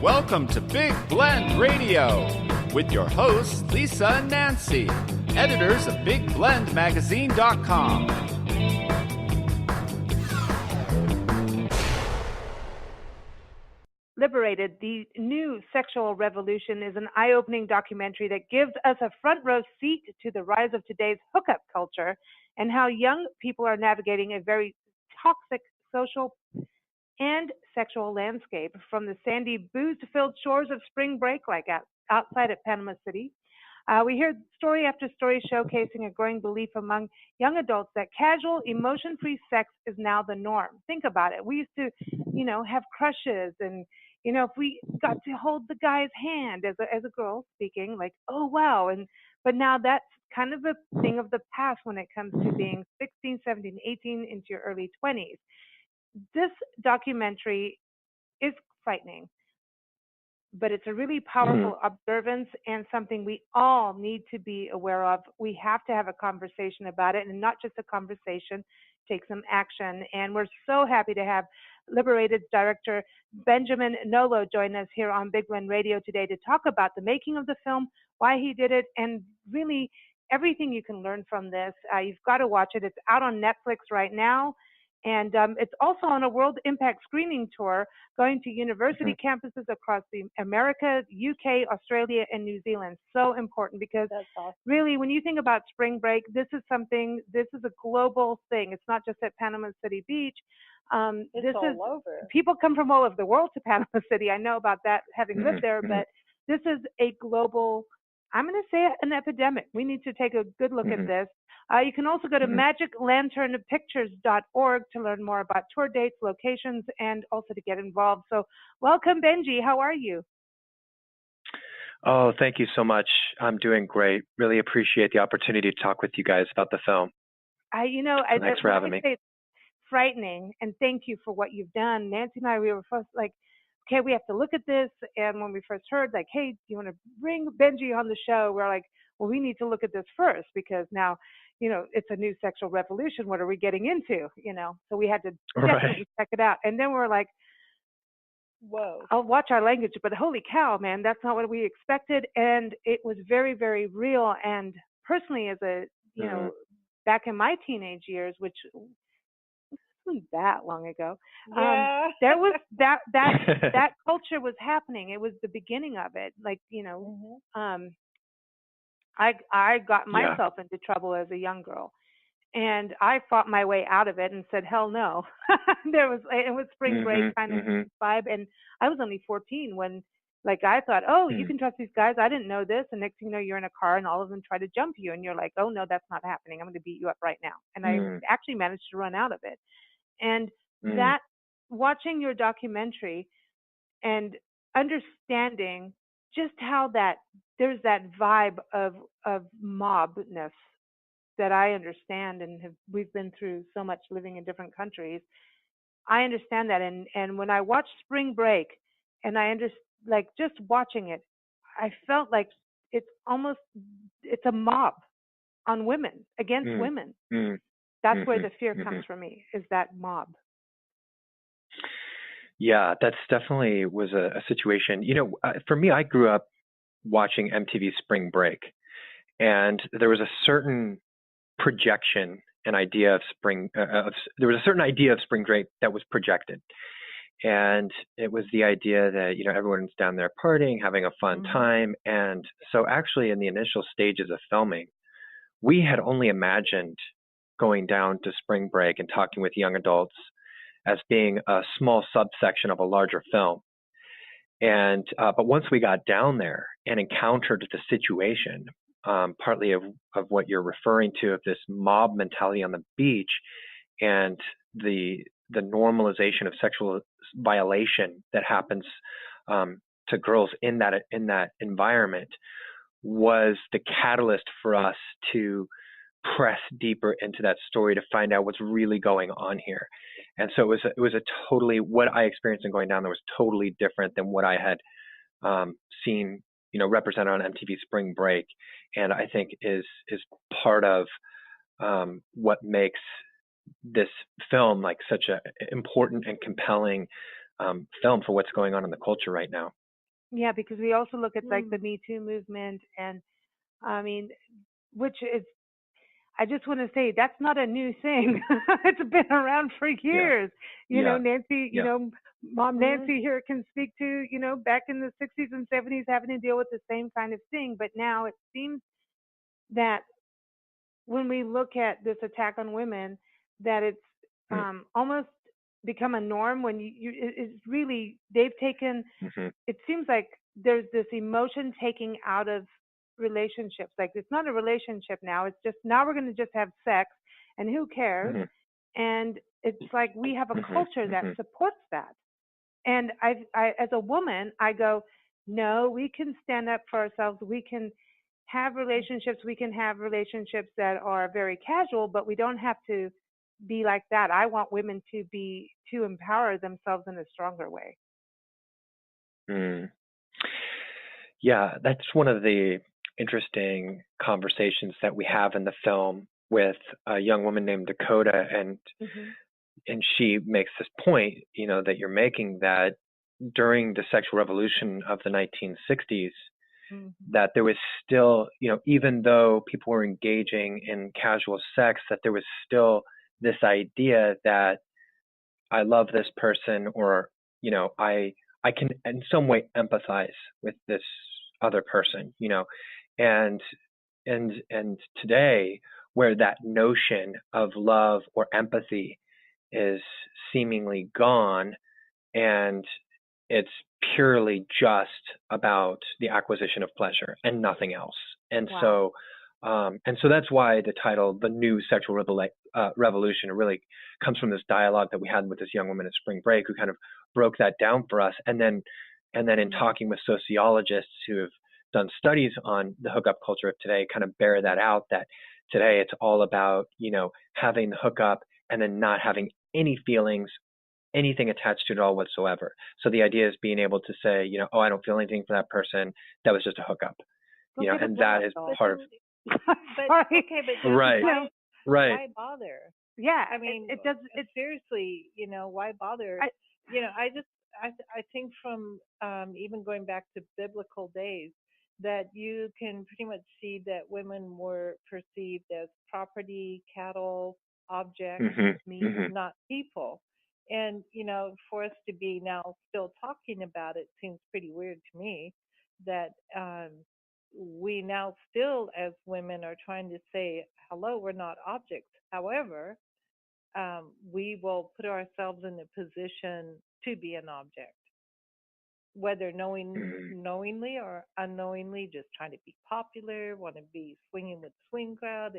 Welcome to Big Blend Radio with your hosts, Lisa and Nancy, editors of BigBlendMagazine.com. Liberated, the new sexual revolution, is an eye-opening documentary that gives us a front row seat to the rise of today's hookup culture and how young people are navigating a very toxic social and sexual landscape, from the sandy, booze-filled shores of spring break, like outside at Panama City. We hear story after story showcasing a growing belief among young adults that casual, emotion-free sex is now the norm. Think about it. We used to, have crushes, and, if we got to hold the guy's hand as a girl speaking, like, oh, wow. But now that's kind of a thing of the past when it comes to being 16, 17, 18 into your early 20s. This documentary is frightening, but it's a really powerful observance and something we all need to be aware of. We have to have a conversation about it, and not just a conversation, take some action. And we're so happy to have Liberated's director, Benjamin-Nodot, join us here on Big Blend Radio today to talk about the making of the film, why he did it, and really everything you can learn from this. You've got to watch it. It's out on Netflix right now. And it's also on a World Impact screening tour, going to university campuses across the America, UK, Australia, and New Zealand. So important, because really, when you think about spring break, this is a global thing. It's not just at Panama City Beach. It's all over. People come from all over the world to Panama City. I know about that, having lived there, but this is a global, I'm going to say it, an epidemic. We need to take a good look at this. You can also go to magiclanternpictures.org to learn more about tour dates, locations, and also to get involved. So welcome, Benji. How are you? Oh, thank you so much. I'm doing great. Really appreciate the opportunity to talk with you guys about the film. Thanks for having me. It's frightening, and thank you for what you've done. Nancy and I, we were first like, okay, we have to look at this. And when we first heard, like, hey, do you want to bring Benji on the show? We're like, well, we need to look at this first, because now, it's a new sexual revolution. What are we getting into? So we had to definitely check it out. And then we're like, whoa, I'll watch our language, but holy cow, man, that's not what we expected. And it was very, very real. And personally, as back in my teenage years, which wasn't that long ago, there was that culture was happening. It was the beginning of it. Like, I got myself into trouble as a young girl, and I fought my way out of it and said, hell no. It was spring break kind of vibe. And I was only 14 when, like, I thought, oh, you can trust these guys. I didn't know this. And next thing you know, you're in a car and all of them try to jump you. And you're like, oh no, that's not happening. I'm going to beat you up right now. And I actually managed to run out of it. And that, watching your documentary and understanding just how there's that vibe of mobness that I understand, and we've been through so much living in different countries. I understand that, and when I watched Spring Break, and just watching it, I felt like it's a mob on women, against women. That's where the fear comes from me, is that mob. Yeah, that's definitely was a situation. For me, I grew up watching MTV Spring Break, and there was a certain projection, an idea of there was a certain idea of spring break that was projected, and it was the idea that everyone's down there partying, having a fun time. And so, actually, in the initial stages of filming, we had only imagined going down to spring break and talking with young adults as being a small subsection of a larger film. And but once we got down there and encountered the situation, partly of what you're referring to, of this mob mentality on the beach, and the normalization of sexual violation that happens to girls in that environment, was the catalyst for us to press deeper into that story to find out what's really going on here. And so it was a totally, what I experienced in going down there was totally different than what I had seen, represented on MTV Spring Break. And I think is part of what makes this film like such a important and compelling film for what's going on in the culture right now. Yeah, because we also look at like the Me Too movement, and I mean, which is, I just want to say that's not a new thing. It's been around for years. You know, Nancy, you know, Mom Nancy here can speak to, you know, back in the 60s and 70s having to deal with the same kind of thing. But now it seems that when we look at this attack on women, that it's almost become a norm when it's really, they've taken, it seems like there's this emotion taking out of relationships. Like it's not a relationship now, it's just now we're going to just have sex and who cares? And it's like we have a culture that supports that. And I as a woman, I go, no, we can stand up for ourselves. We can have relationships. We can have relationships that are very casual, but we don't have to be like that. I want women to empower themselves in a stronger way. Yeah, that's one of the interesting conversations that we have in the film with a young woman named Dakota, and she makes this point, you know, that you're making, that during the sexual revolution of the 1960s, that there was still, you know, even though people were engaging in casual sex, that there was still this idea that I love this person, or, you know, I can in some way empathize with this other person, you know, and today, where that notion of love or empathy is seemingly gone, and it's purely just about the acquisition of pleasure and nothing else. And so that's why the title, The New Sexual Revolution, really comes from this dialogue that we had with this young woman at Spring Break, who kind of broke that down for us. And then in talking with sociologists who have done studies on the hookup culture of today, kind of bear that out, that today it's all about, you know, having the hookup and then not having any feelings, anything attached to it all whatsoever. So the idea is being able to say, you know, oh, I don't feel anything for that person. That was just a hookup. You know, and that is part of. Right. Why bother? Yeah, I mean, it does. It's seriously, you know, why bother? You know, I think from even going back to biblical days, that you can pretty much see that women were perceived as property, cattle, objects, not people. And, you know, for us to be now still talking about it seems pretty weird to me, that we now still as women are trying to say, hello, we're not objects. However, we will put ourselves in a position to be an object, whether knowingly or unknowingly, just trying to be popular, want to be swinging with the swing crowd,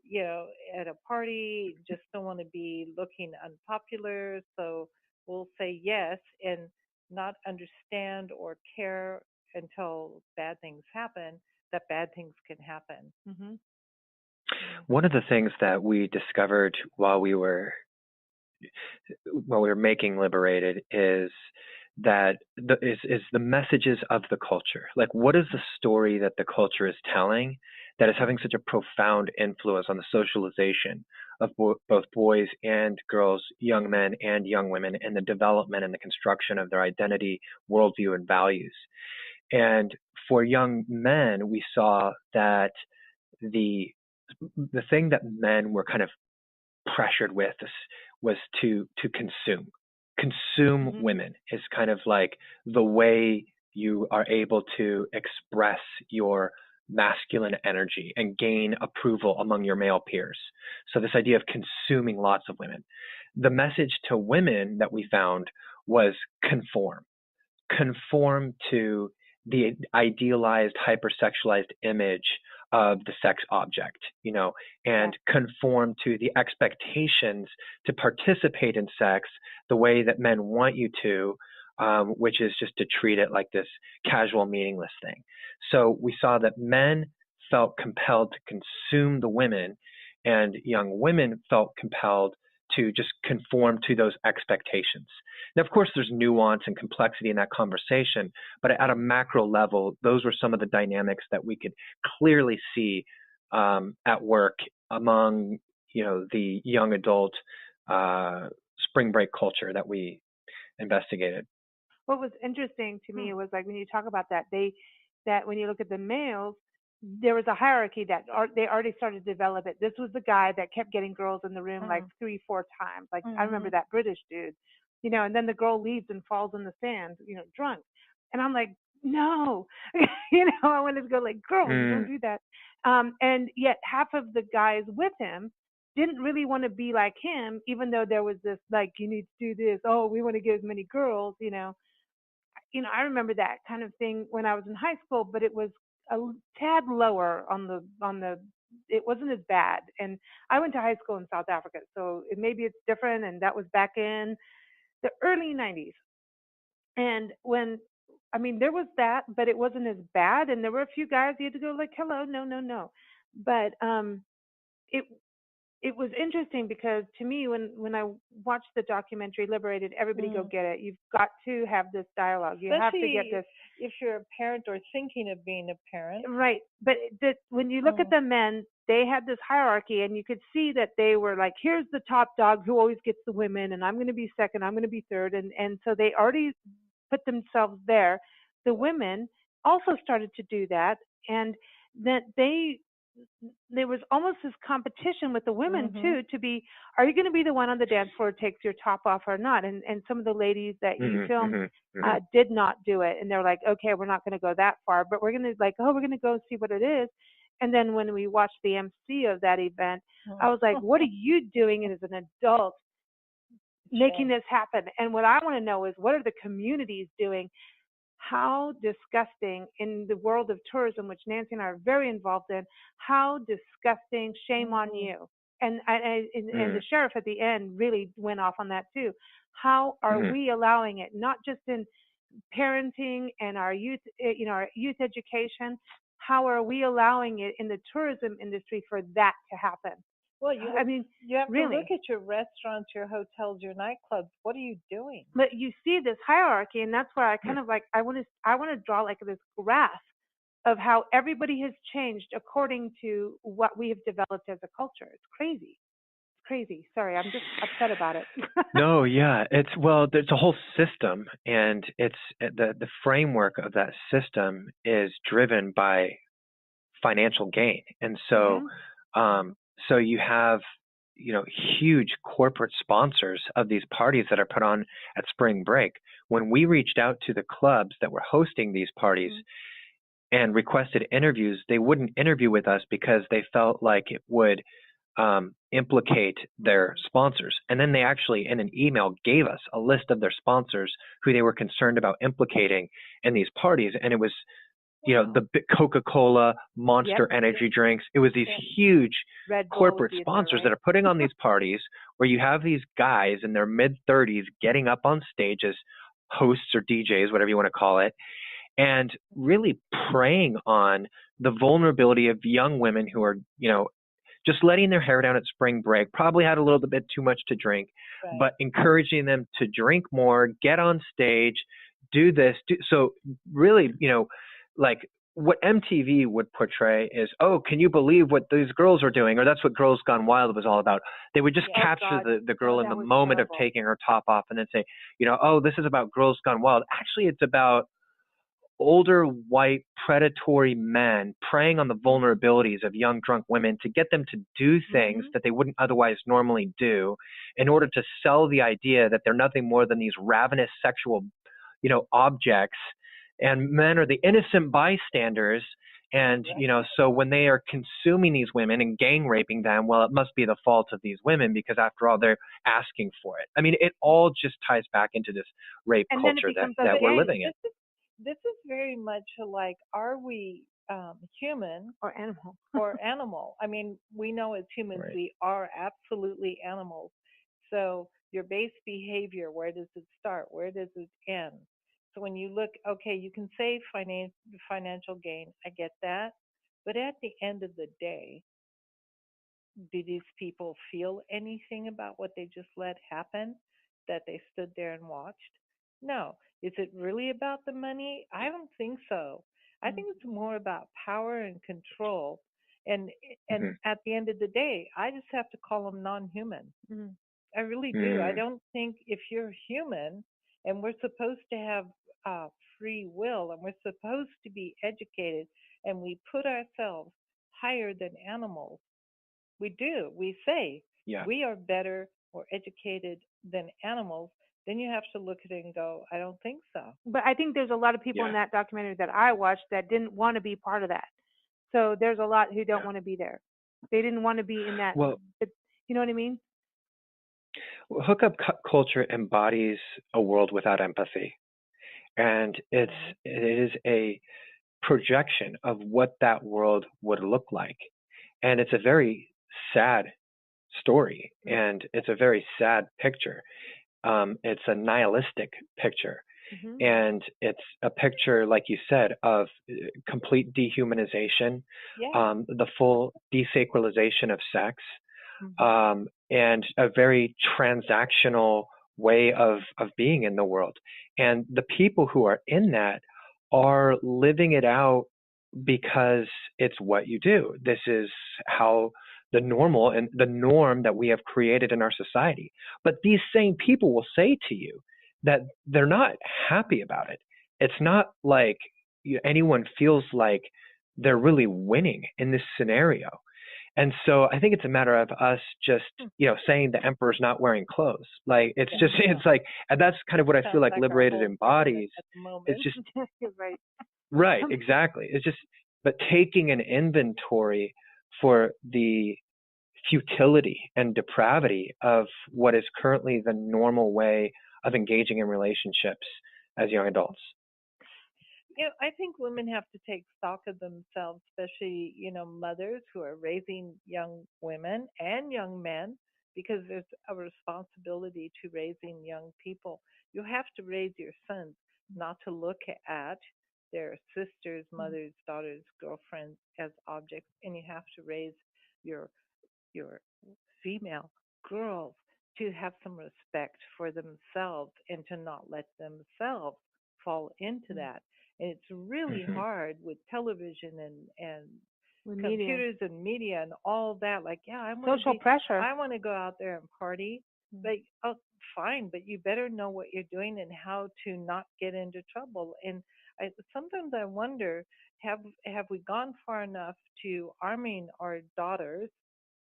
you know, at a party, just don't want to be looking unpopular. So we'll say yes and not understand or care until bad things happen, that bad things can happen. One of the things that we discovered while we were making Liberated is that is the messages of the culture. Like, what is the story that the culture is telling that is having such a profound influence on the socialization of both boys and girls, young men and young women, and the development and the construction of their identity, worldview, and values. And for young men, we saw that the thing that men were kind of pressured with was to consume women is kind of like the way you are able to express your masculine energy and gain approval among your male peers. So this idea of consuming lots of women. The message to women that we found was conform to the idealized, hypersexualized image of the sex object, you know, and conform to the expectations to participate in sex the way that men want you to, which is just to treat it like this casual, meaningless thing. So we saw that men felt compelled to consume the women, and young women felt compelled to just conform to those expectations. Now, of course, there's nuance and complexity in that conversation, but at a macro level, those were some of the dynamics that we could clearly see at work among, you know, the young adult spring break culture that we investigated. what was interesting to me was like when you talk about that, that when you look at the males, there was a hierarchy that they already started to develop it. This was the guy that kept getting girls in the room like 3-4 times. Like I remember that British dude, you know, and then the girl leaves and falls in the sand, you know, drunk. And I'm like, no, you know, I wanted to go like, girl, you don't do that. And yet half of the guys with him didn't really want to be like him, even though there was this like, you need to do this. Oh, we want to get as many girls, you know. I remember that kind of thing when I was in high school, but it was a tad lower on the. It wasn't as bad. And I went to high school in South Africa, so maybe it's different. And that was back in the early '90s. And I mean, there was that, but it wasn't as bad. And there were a few guys you had to go like, hello, no, no, no. But it it was interesting because to me, when I watched the documentary Liberated, everybody go get it. You've got to have this dialogue. You have to get this. If you're a parent or thinking of being a parent. Right. But when you look at the men, they had this hierarchy, and you could see that they were like, here's the top dog who always gets the women, and I'm going to be second, I'm going to be third. And so they already put themselves there. The women also started to do that, and that there was almost this competition with the women too, to be, are you going to be the one on the dance floor who takes your top off or not? And some of the ladies that you filmed did not do it. And they're like, okay, we're not going to go that far, but we're going to we're going to go see what it is. And then when we watched the MC of that event, I was like, what are you doing as an adult making this happen? And what I want to know is, what are the communities doing? How disgusting, in the world of tourism, which Nancy and I are very involved in, how disgusting, shame on you. And the sheriff at the end really went off on that too. How are we allowing it, not just in parenting and our youth, our youth education, how are we allowing it in the tourism industry for that to happen? Well, you have to look at your restaurants, your hotels, your nightclubs. What are you doing? But you see this hierarchy, and that's where I kind of like, I want to draw like this graph of how everybody has changed according to what we have developed as a culture. It's crazy. It's crazy. Sorry, I'm just upset about it. No, yeah, there's a whole system, and it's the framework of that system is driven by financial gain, and so. So you have, huge corporate sponsors of these parties that are put on at spring break. When we reached out to the clubs that were hosting these parties and requested interviews, they wouldn't interview with us because they felt like it would implicate their sponsors. And then they actually, in an email, gave us a list of their sponsors who they were concerned about implicating in these parties. And it was the Coca-Cola, Monster energy drinks. It was these huge corporate sponsors that are putting on these parties where you have these guys in their mid-30s getting up on stage as hosts or DJs, whatever you want to call it, and really preying on the vulnerability of young women who are, just letting their hair down at spring break, probably had a little bit too much to drink, but encouraging them to drink more, get on stage, do this. So really, like what MTV would portray is, oh, can you believe what these girls are doing? Or that's what Girls Gone Wild was all about. They would just capture the girl in the moment of taking her top off and then say, oh, this is about Girls Gone Wild. Actually, it's about older white predatory men preying on the vulnerabilities of young drunk women to get them to do things that they wouldn't otherwise normally do in order to sell the idea that they're nothing more than these ravenous sexual, objects. And men are the innocent bystanders. And, so when they are consuming these women and gang raping them, well, it must be the fault of these women because after all, they're asking for it. I mean, it all just ties back into this rape culture that we're living in. This is very much like, are we human or animal? Or animal? I mean, we know as humans, we are absolutely animals. So your base behavior, where does it start? Where does it end? So when you look, okay, you can say financial gain. I get that. But at the end of the day, do these people feel anything about what they just let happen, that they stood there and watched? No. Is it really about the money? I don't think so. I think it's more about power and control. And at the end of the day, I just have to call them non-human. I really do. I don't think if you're human, and we're supposed to have free will, and we're supposed to be educated, and we put ourselves higher than animals. We do. We say Yeah. we are better or educated than animals. Then you have to look at it and go, I don't think so. But I think there's a lot of people in that documentary that I watched that didn't want to be part of that. So there's a lot who don't want to be there. They didn't want to be in that. Well, you know what I mean? Hookup culture embodies a world without empathy. And it is a projection of what that world would look like. And it's a very sad story, and it's a very sad picture. It's a nihilistic picture. Mm-hmm. And it's a picture, like you said, of complete dehumanization, the full desacralization of sex, and a very transactional way of being in the world. And the people who are in that are living it out because it's what you do. This is how the normal and the norm that we have created in our society. But these same people will say to you that they're not happy about it. It's not like anyone feels like they're really winning in this scenario. And so I think it's a matter of us just, saying the emperor's not wearing clothes. Like, it's just, it's like, and that's kind of what I feel like Liberated embodies. It's just, right, exactly. It's just, but taking an inventory for the futility and depravity of what is currently the normal way of engaging in relationships as young adults. I think women have to take stock of themselves, especially, mothers who are raising young women and young men, because there's a responsibility to raising young people. You have to raise your sons not to look at their sisters, mothers, daughters, girlfriends as objects, and you have to raise your female girls to have some respect for themselves and to not let themselves fall into that. And it's really hard with television and computers and media and all that. Like, social pressure. I want to go out there and party. But fine, but you better know what you're doing and how to not get into trouble. And sometimes I wonder, have we gone far enough to arming our daughters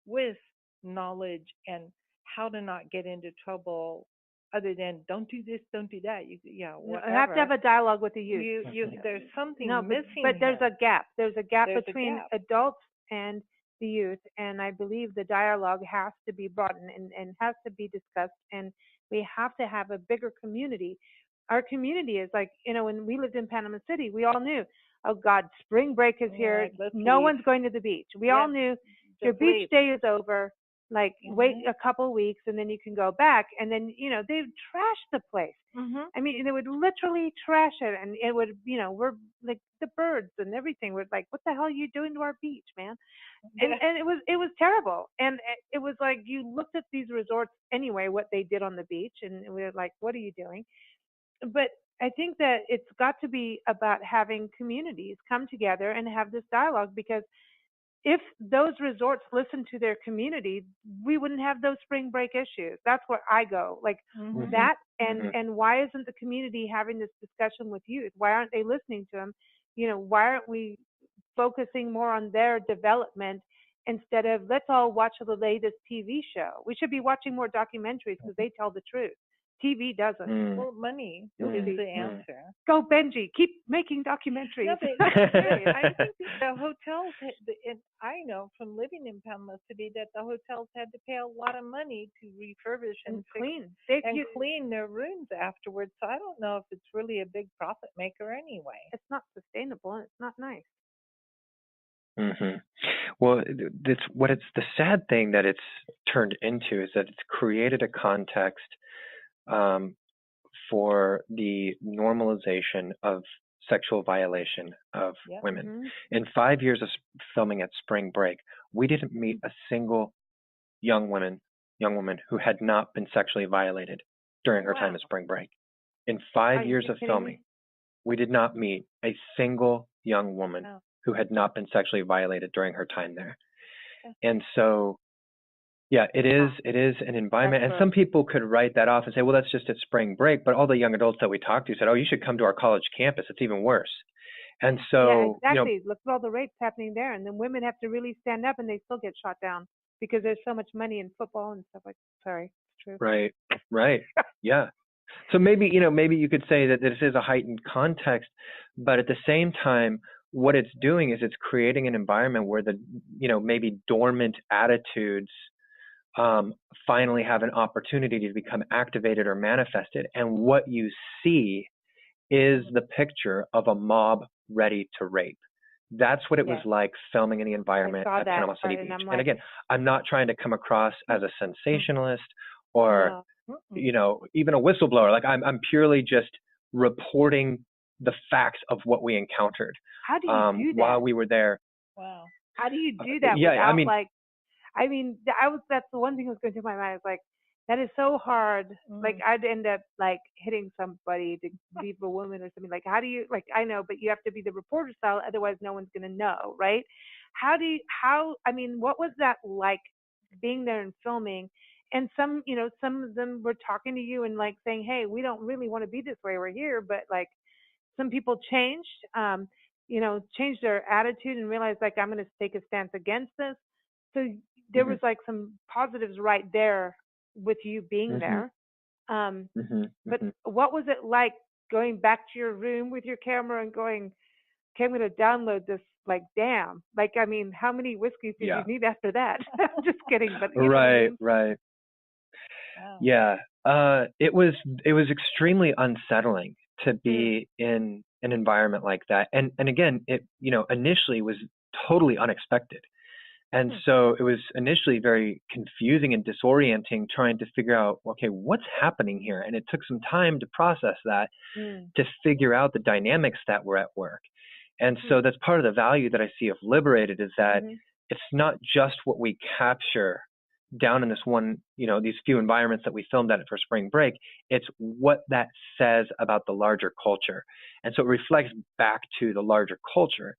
with knowledge and how to not get into trouble, other than don't do this, don't do that. Whatever. You have to have a dialogue with the youth. There's something missing. But there's a gap. There's a gap between adults and the youth, and I believe the dialogue has to be brought in and has to be discussed, and we have to have a bigger community. Our community is like, when we lived in Panama City, we all knew, oh God, spring break is here. No one's going to the beach. We all knew your beach day is over. Like, wait a couple weeks and then you can go back. And then, they would trash the place. I mean, they would literally trash it. And it would, we're like the birds and everything. We're like, what the hell are you doing to our beach, man? And it was terrible. And it was like, you looked at these resorts anyway, what they did on the beach. And we were like, what are you doing? But I think that it's got to be about having communities come together and have this dialogue, because if those resorts listen to their community, we wouldn't have those spring break issues. That's where I go. Like that, and why isn't the community having this discussion with youth? Why aren't they listening to them? Why aren't we focusing more on their development instead of let's all watch the latest TV show? We should be watching more documentaries because they tell the truth. TV doesn't. Well, money is the answer. Go, Benji. Keep making documentaries. No, but I think the hotels, and I know from living in Panama City that the hotels had to pay a lot of money to refurbish and clean clean their rooms afterwards. So I don't know if it's really a big profit maker anyway. It's not sustainable and it's not nice. Well, it's the sad thing that it's turned into is that it's created a context for the normalization of sexual violation of women. In 5 years of filming at Spring Break, we didn't meet a single young woman who had not been sexually violated during her time at Spring Break. In 5 years of filming, we did not meet a single young woman who had not been sexually violated during her time there. And so Yeah, it is. It is an environment. And some people could write that off and say, well, that's just at spring break. But all the young adults that we talked to said, oh, you should come to our college campus. It's even worse. And so, yeah, exactly. Look at all the rapes happening there. And then women have to really stand up and they still get shot down because there's so much money in football and stuff like that. Sorry, it's true. Right, right. Yeah. So maybe, maybe you could say that this is a heightened context, but at the same time, what it's doing is it's creating an environment where the, maybe dormant attitudes finally have an opportunity to become activated or manifested. And what you see is the picture of a mob ready to rape. That's what it was like filming in the environment at Panama City Beach. And again, I'm not trying to come across as a sensationalist or, even a whistleblower. Like I'm purely just reporting the facts of what we encountered. How do you do that? While we were there. Wow. How do you do that without that's the one thing that was going through my mind. Is like, that is so hard. Like, I'd end up like hitting somebody to leave a woman or something. Like, how do you, like, I know, but you have to be the reporter style. Otherwise no one's going to know. Right. What was that like being there and filming? And some of them were talking to you and like saying, hey, we don't really want to be this way. We're here. But like some people changed, changed their attitude and realized like, I'm going to take a stance against this. So there was like some positives right there with you being there. But what was it like going back to your room with your camera and going, okay, I'm going to download this, like, damn. Like, I mean, how many whiskeys did you need after that? I'm just kidding. But right. Wow. Yeah. It was extremely unsettling to be in an environment like that. And again, it, initially was totally unexpected. And so it was initially very confusing and disorienting trying to figure out, okay, what's happening here? And it took some time to process that, to figure out the dynamics that were at work. And so that's part of the value that I see of Liberated is that it's not just what we capture down in this one, these few environments that we filmed at it for spring break. It's what that says about the larger culture. And so it reflects back to the larger culture.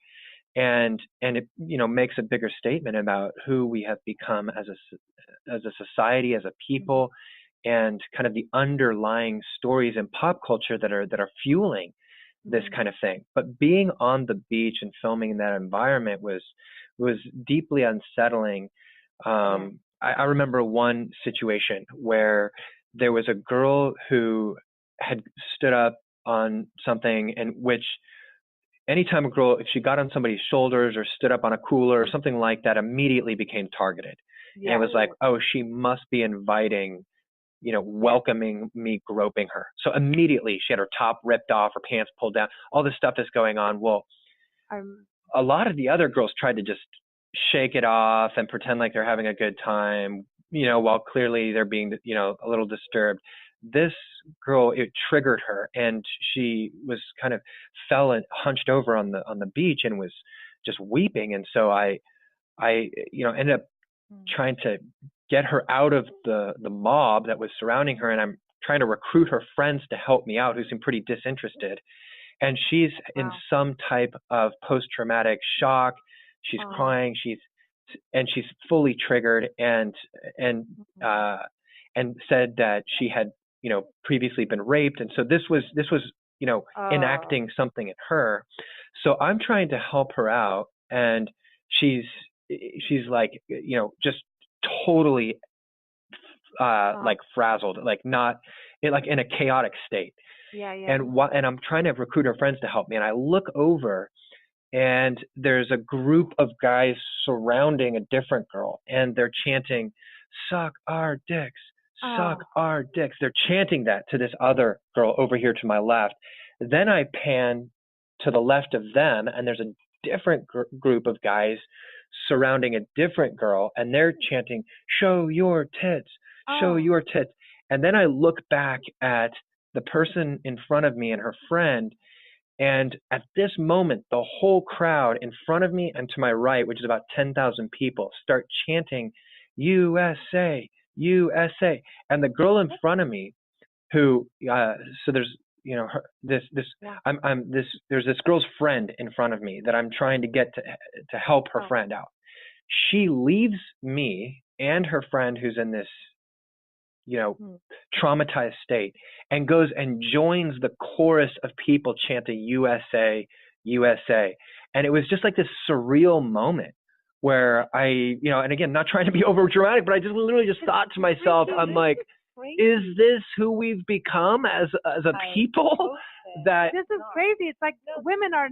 And it, makes a bigger statement about who we have become as a society, as a people, and kind of the underlying stories in pop culture that are fueling this kind of thing. But being on the beach and filming in that environment was deeply unsettling. I remember one situation where there was a girl who had stood up on something in which anytime a girl, if she got on somebody's shoulders or stood up on a cooler or something like that, immediately became targeted. And it was like, oh, she must be inviting, welcoming me groping her. So immediately she had her top ripped off, her pants pulled down, all this stuff is going on. Well, a lot of the other girls tried to just shake it off and pretend like they're having a good time, while clearly they're being, a little disturbed. This girl, it triggered her, and she was kind of fell and hunched over on the beach and was just weeping. And so I ended up trying to get her out of the mob that was surrounding her, and I'm trying to recruit her friends to help me out, who seem pretty disinterested. And she's in some type of post-traumatic shock. She's crying. She's fully triggered, and said that she had previously been raped, and so this was enacting something in her. So I'm trying to help her out, and she's like just totally like frazzled, like not like in a chaotic state. And I'm trying to recruit her friends to help me, and I look over, and there's a group of guys surrounding a different girl, and they're chanting, "Suck our dicks, suck our dicks." They're chanting that to this other girl over here to my left. Then I pan to the left of them, and there's a different group of guys surrounding a different girl, and they're chanting, "Show your tits, show your tits." And then I look back at the person in front of me and her friend, and at this moment, the whole crowd in front of me and to my right, which is about 10,000 people, start chanting, "USA, USA." And the girl in front of me, who, so there's, there's this girl's friend in front of me that I'm trying to get to help her friend out. She leaves me and her friend who's in this, traumatized state, and goes and joins the chorus of people chanting USA, USA. And it was just like this surreal moment where and again, not trying to be over dramatic, but I just literally just thought to myself, I'm like, is this who we've become as a people? That this is crazy. It's like women are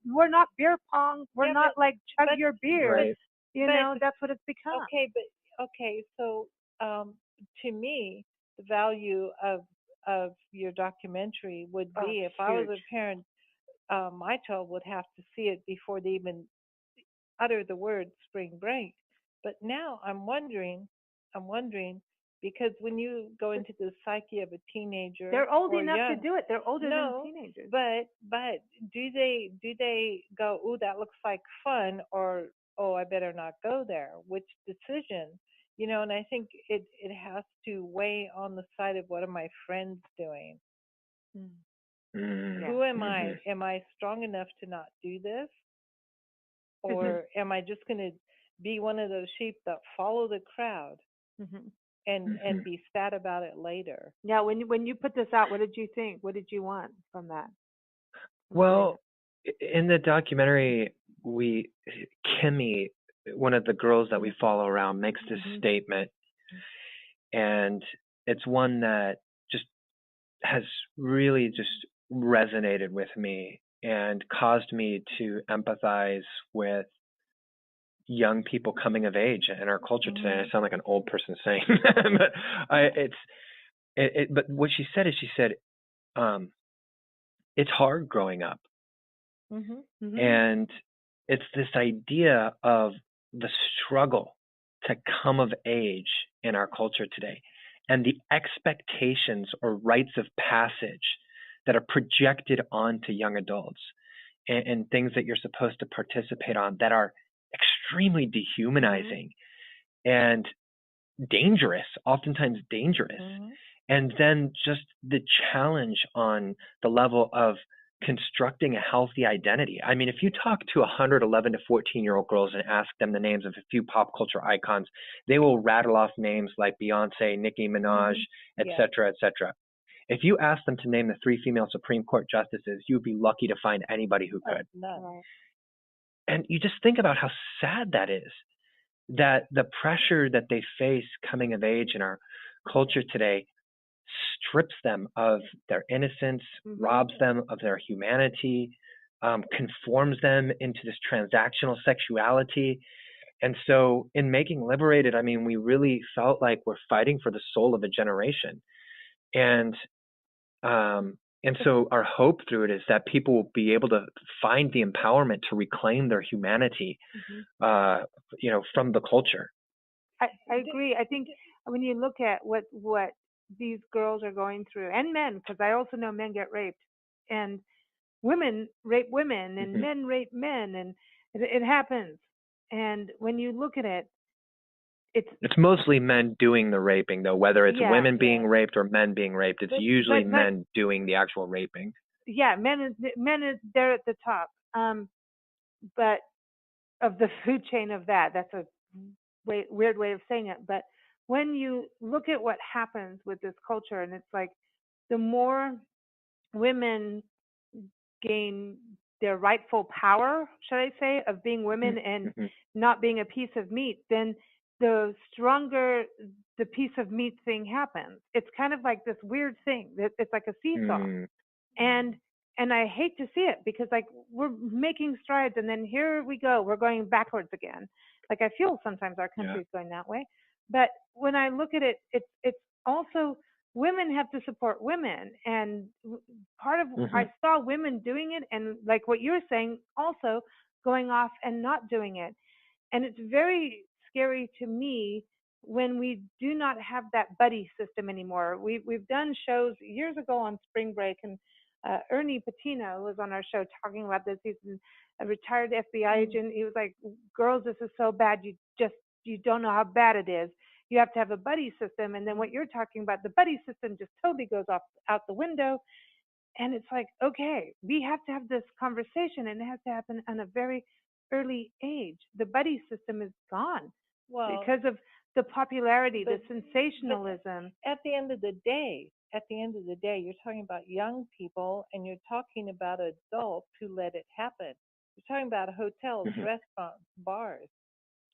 we're not beer pong. We're not like chug your beer. Right. That's what it's become. So to me, the value of your documentary would be if I was a parent, my child would have to see it before they even utter the word spring break. But now I'm wondering, because when you go into the psyche of a teenager, they're old enough young, to do it. They're older than teenagers. But do they go, ooh, that looks like fun, or oh, I better not go there? Which decision? And I think it has to weigh on the side of what are my friends doing? Who am I? Am I strong enough to not do this? Or am I just going to be one of those sheep that follow the crowd and be sad about it later? Yeah, when you put this out, what did you think? What did you want from that? Well, in the documentary, Kimmy, one of the girls that we follow around, makes this statement, and it's one that just has really just resonated with me and caused me to empathize with young people coming of age in our culture today. I sound like an old person saying that, but what she said is, it's hard growing up. And it's this idea of the struggle to come of age in our culture today, and the expectations or rites of passage that are projected onto young adults, and things that you're supposed to participate on that are extremely dehumanizing and dangerous, oftentimes dangerous. And then just the challenge on the level of constructing a healthy identity. I mean, if you talk to 111 to 14-year-old girls and ask them the names of a few pop culture icons, they will rattle off names like Beyonce, Nicki Minaj, et cetera, et cetera. If you ask them to name the 3 female Supreme Court justices, you'd be lucky to find anybody who could. And you just think about how sad that is, that the pressure that they face coming of age in our culture today strips them of their innocence, robs them of their humanity, conforms them into this transactional sexuality. And so in making Liberated, I mean, we really felt like we're fighting for the soul of a generation. And so our hope through it is that people will be able to find the empowerment to reclaim their humanity, from the culture. I agree. I think when you look at what these girls are going through, and men, because I also know men get raped, and women rape women, and men rape men, and it happens. And when you look at it, it's mostly men doing the raping, though, whether it's women being raped or men being raped. It's usually men doing the actual raping. Yeah, men is they're at the top. But of the food chain of that's a weird way of saying it. But when you look at what happens with this culture, and it's like the more women gain their rightful power, should I say, of being women and not being a piece of meat, then the stronger the piece of meat thing happens. It's kind of like this weird thing. It's like a seesaw. And I hate to see it, because like we're making strides, and then here we go, we're going backwards again. Like I feel sometimes our country is going that way. But when I look at it, it's also women have to support women, and part of I saw women doing it, and like what you're saying, also going off and not doing it. And it's very scary to me when we do not have that buddy system anymore. We've done shows years ago on spring break, and Ernie Patino was on our show talking about this. He's a retired FBI agent. He was like, girls, this is so bad. You don't know how bad it is. You have to have a buddy system. And then what you're talking about, the buddy system just totally goes out the window. And it's like, okay, we have to have this conversation, and it has to happen at a very early age. The buddy system is gone because of the popularity, the sensationalism. But at the end of the day, you're talking about young people, and you're talking about adults who let it happen. You're talking about hotels, restaurants, bars.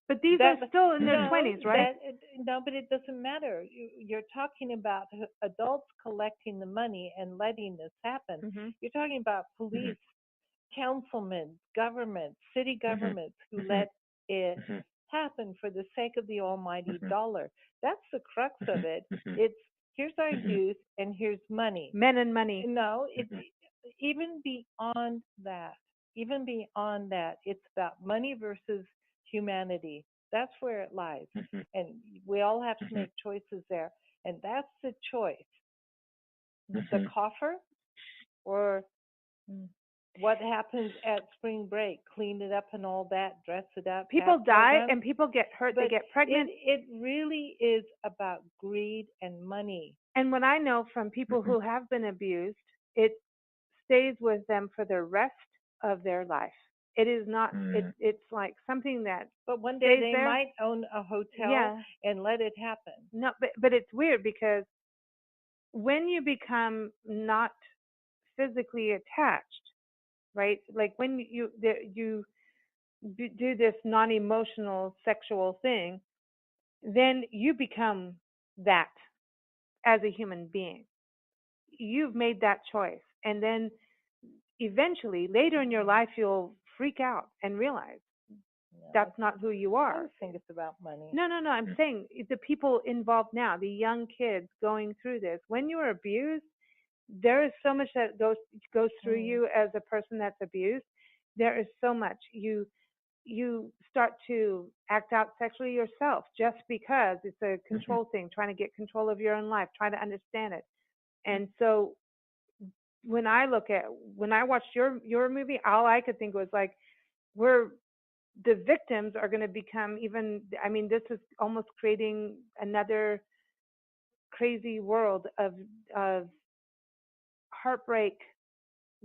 But these are still in their 20s, right? No, but it doesn't matter. You're talking about adults collecting the money and letting this happen. You're talking about police, councilmen, governments, city governments who let it happen for the sake of the almighty dollar. That's the crux of it. It's here's our youth and here's money. Men and money. No, it's even beyond that. It's about money versus humanity. That's where it lies. And we all have to make choices there. And that's the choice. The coffer or what happens at spring break, clean it up and all that, dress it up. People die and people get hurt, they get pregnant. It really is about greed and money. And what I know from people who have been abused, it stays with them for the rest of their life. It is not, it's like something that. But one day they might own a hotel and let it happen. No, but it's weird because when you become not physically attached, right? Like when you do this non-emotional sexual thing, then you become that as a human being. You've made that choice. And then eventually, later in your life, you'll freak out and realize that's not who you are. I don't think it's about money. No. I'm saying the people involved now, the young kids going through this. When you are abused, there is so much that goes through you as a person that's abused. There is so much. You start to act out sexually yourself just because it's a control thing, trying to get control of your own life, trying to understand it. And so when I watched your movie, all I could think was like, the victims are going to become this is almost creating another crazy world of heartbreak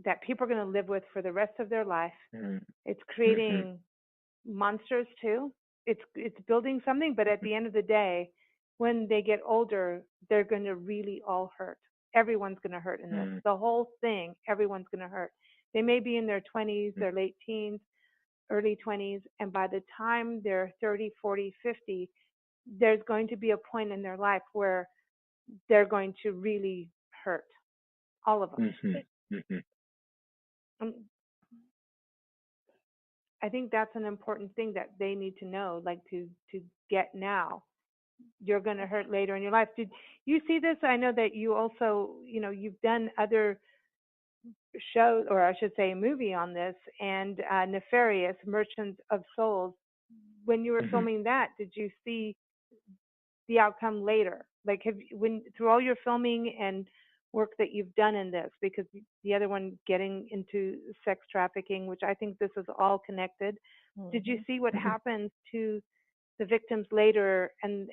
that people are going to live with for the rest of their life. It's creating monsters too. It's building something, but at the end of the day, when they get older, they're going to really all hurt. Everyone's going to hurt in this. The whole thing, everyone's going to hurt. They may be in their 20s, their late teens, early 20s, and by the time they're 30, 40, 50, there's going to be a point in their life where they're going to really hurt. All of them. I think that's an important thing that they need to know, like to get now. You're going to hurt later in your life. Did you see this? I know that you also, you've done other shows, or I should say a movie on this, and Nefarious, Merchants of Souls. When you were filming that, did you see the outcome later? Like through all your filming and work that you've done in this, because the other one getting into sex trafficking, which I think this is all connected. Did you see what happens to the victims later and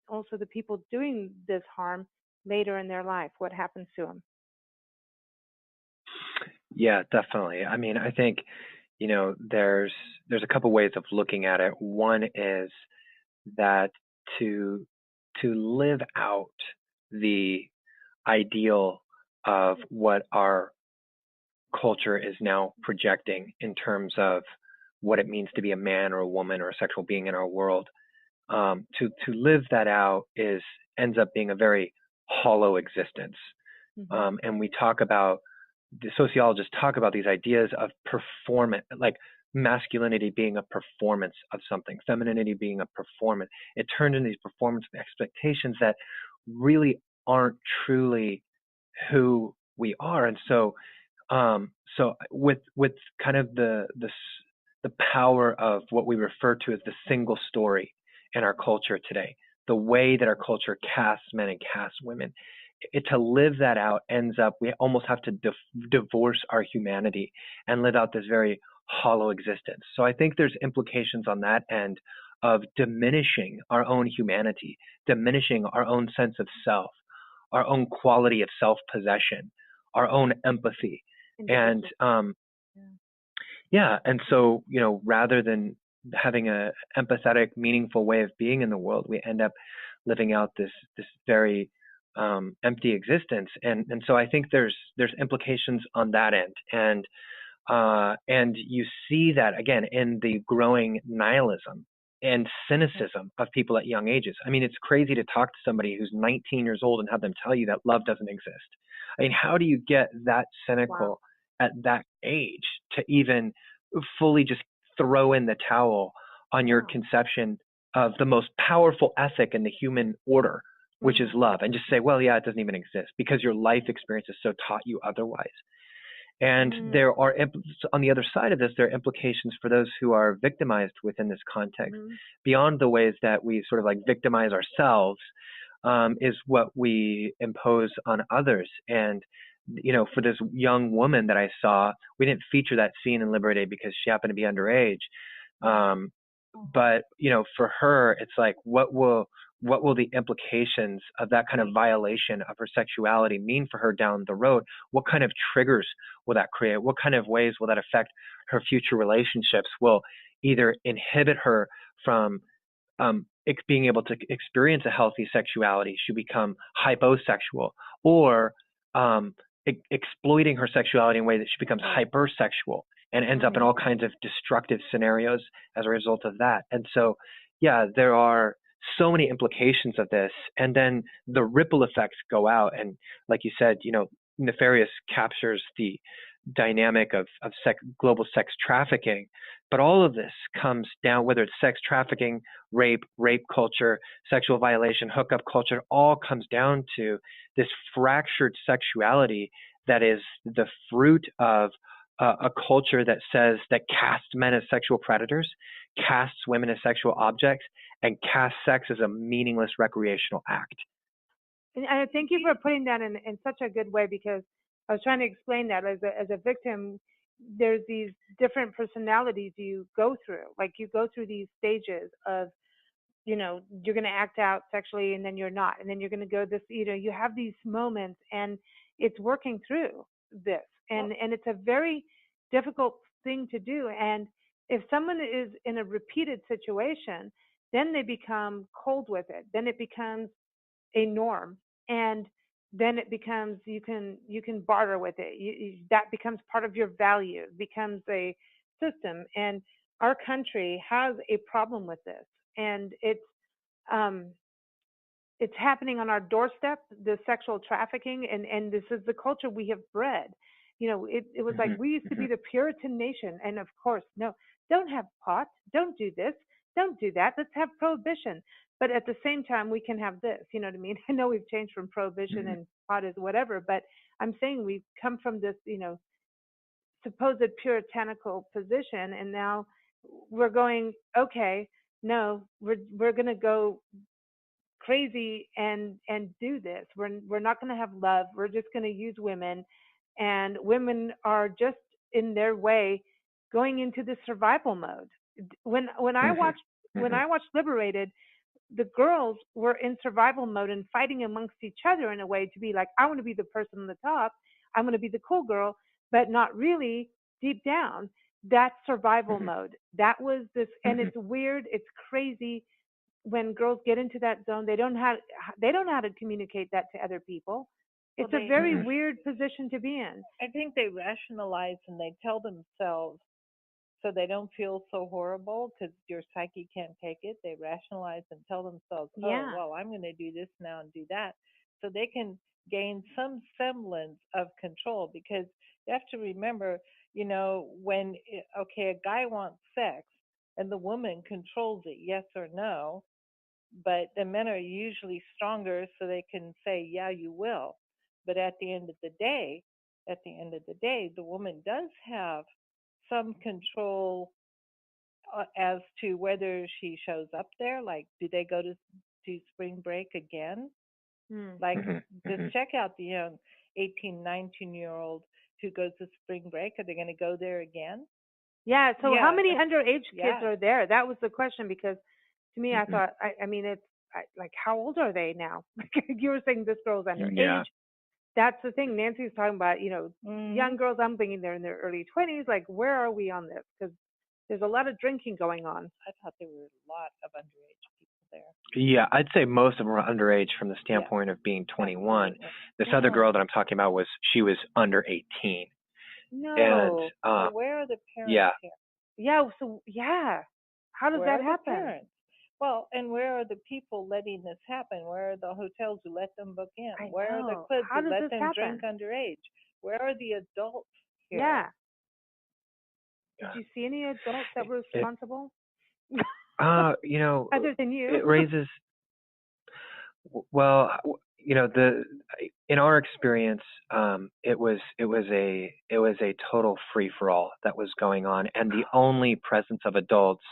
also the people doing this harm later in their life? What happens to them? Yeah, definitely. I mean, I think, there's a couple ways of looking at it. One is that to live out the ideal of what our culture is now projecting in terms of what it means to be a man or a woman or a sexual being in our world, to live that out ends up being a very hollow existence. And the sociologists talk about these ideas of performance, like masculinity being a performance of something, femininity being a performance. It turned into these performance expectations that really aren't truly who we are. And so with kind of the power of what we refer to as the single story in our culture today, the way that our culture casts men and casts women, to live that out ends up, we almost have to divorce our humanity and live out this very hollow existence. So I think there's implications on that end of diminishing our own humanity, diminishing our own sense of self, our own quality of self-possession, our own empathy. And and so, rather than having a empathetic, meaningful way of being in the world, we end up living out this very empty existence. And so I think there's implications on that end. And you see that again in the growing nihilism and cynicism of people at young ages. I mean, it's crazy to talk to somebody who's 19 years old and have them tell you that love doesn't exist. I mean, how do you get that cynical at that age to even fully just throw in the towel on your conception of the most powerful ethic in the human order, which is love, and just say, well, yeah, it doesn't even exist because your life experience has so taught you otherwise. And there are, on the other side of this, there are implications for those who are victimized within this context. Beyond the ways that we sort of like victimize ourselves, is what we impose on others. And, you know, for this young woman that I saw, we didn't feature that scene in Liberated because she happened to be underage. But, you know, for her, it's like, what will the implications of that kind of violation of her sexuality mean for her down the road? What kind of triggers will that create? What kind of ways will that affect her future relationships? Will either inhibit her from being able to experience a healthy sexuality, she become hyposexual, or exploiting her sexuality in a way that she becomes hypersexual and ends up in all kinds of destructive scenarios as a result of that. And so, yeah, there are so many implications of this, and then the ripple effects go out. And like you said, you know, Nefarious captures the dynamic of global sex trafficking, but all of this comes down, whether it's sex trafficking, rape culture, sexual violation, hookup culture, all comes down to this fractured sexuality that is the fruit of a culture that says that casts men as sexual predators, casts women as sexual objects, and casts sex as a meaningless recreational act. And I thank you for putting that in such a good way, because I was trying to explain that as a victim, there's these different personalities you go through. Like you go through these stages of, you know, you're going to act out sexually and then you're not. And then you're going to go this, you know, you have these moments, and it's working through this. And it's a very difficult thing to do. And if someone is in a repeated situation, then they become cold with it. Then it becomes a norm. And then it becomes, you can barter with it. That becomes part of your value. It becomes a system. And our country has a problem with this. And it's happening on our doorstep, the sexual trafficking, and this is the culture we have bred. You know, it was like we used to be the Puritan nation, and of course, no, don't have pot, don't do this, don't do that, let's have prohibition. But at the same time, we can have this, you know what I mean? I know we've changed from prohibition and pot is whatever, but I'm saying we've come from this, you know, supposed puritanical position, and now we're going, okay, no, we're going to go crazy and do this. We're not going to have love. We're just going to use women, and women are just in their way going into the survival mode. When I watched Liberated, the girls were in survival mode and fighting amongst each other in a way to be like, I want to be the person on the top, I'm going to be the cool girl, but not really deep down. That's survival mode. That was this, and it's weird, it's crazy. When girls get into that zone, they don't know how to communicate that to other people. It's a very weird position to be in. I think they rationalize and they tell themselves, so they don't feel so horrible because your psyche can't take it. They rationalize and tell themselves, oh, well, I'm going to do this now and do that. So they can gain some semblance of control, because you have to remember, you know, when, a guy wants sex and the woman controls it, yes or no, but the men are usually stronger, so they can say, yeah, you will. But at the end of the day, the woman does have some control as to whether she shows up there. Like, do they go to spring break again? Like, just check out the young 18, 19-year-old who goes to spring break. Are they going to go there again? Yeah. So how many underage kids are there? That was the question, because to me, I thought, I mean, it's like, how old are they now? You were saying this girl's underage. Yeah. That's the thing. Nancy's talking about, you know, young girls. I'm thinking they're in their early 20s. Like, where are we on this? Because there's a lot of drinking going on. I thought there were a lot of underage people there. Yeah, I'd say most of them were underage from the standpoint of being 21. Absolutely. This other girl that I'm talking about she was under 18. No. And Well, where are the parents yeah. here? Yeah. So yeah, how does Where that are the happen? parents? Well, and where are the people letting this happen? Where are the hotels who let them book in? I Where are the know. clubs How who does let this them happen? drink underage? Where are the adults here? Yeah. Did you see any adults that were responsible? You know, Other than you. it raises. Well, you know, in our experience, it was a total free for all that was going on, and the only presence of adults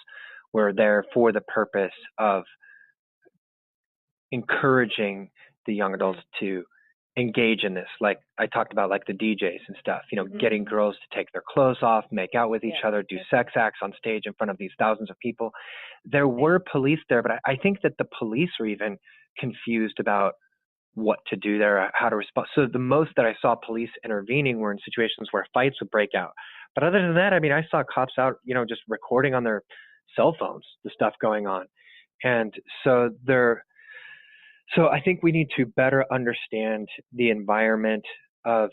were there for the purpose of encouraging the young adults to engage in this. Like I talked about, like the DJs and stuff, you know, getting girls to take their clothes off, make out with each other, do sex acts on stage in front of these thousands of people. There were police there, but I think that the police are even confused about what to do there, how to respond. So the most that I saw police intervening were in situations where fights would break out. But other than that, I mean, I saw cops out, you know, just recording on their cell phones, the stuff going on. And so I think we need to better understand the environment of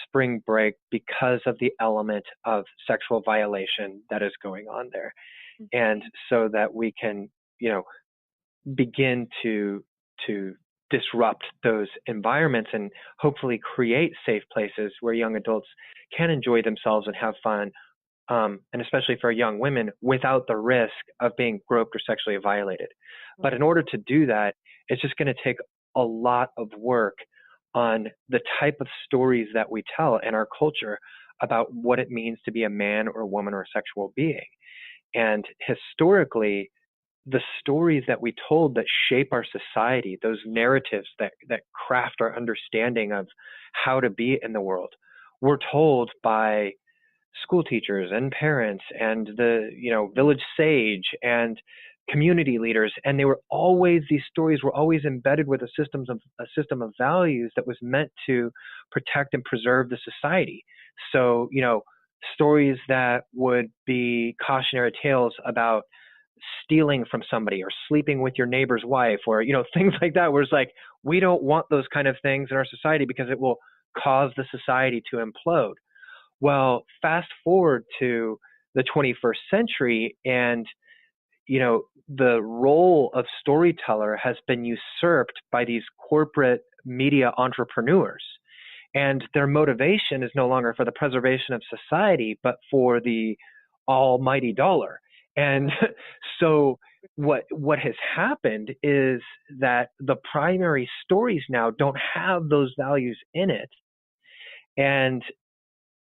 spring break because of the element of sexual violation that is going on there. And so that we can, you know, begin to disrupt those environments and hopefully create safe places where young adults can enjoy themselves and have fun, and especially for young women, without the risk of being groped or sexually violated. But in order to do that, it's just going to take a lot of work on the type of stories that we tell in our culture about what it means to be a man or a woman or a sexual being. And historically, the stories that we told that shape our society, those narratives that craft our understanding of how to be in the world, were told by school teachers and parents and the, you know, village sage and community leaders. And these stories were always embedded with a system of values that was meant to protect and preserve the society. So, you know, stories that would be cautionary tales about stealing from somebody or sleeping with your neighbor's wife, or, you know, things like that, where it's like, we don't want those kind of things in our society because it will cause the society to implode. Well, fast forward to the 21st century, and, you know, the role of storyteller has been usurped by these corporate media entrepreneurs. And their motivation is no longer for the preservation of society, but for the almighty dollar. And so what has happened is that the primary stories now don't have those values in it. And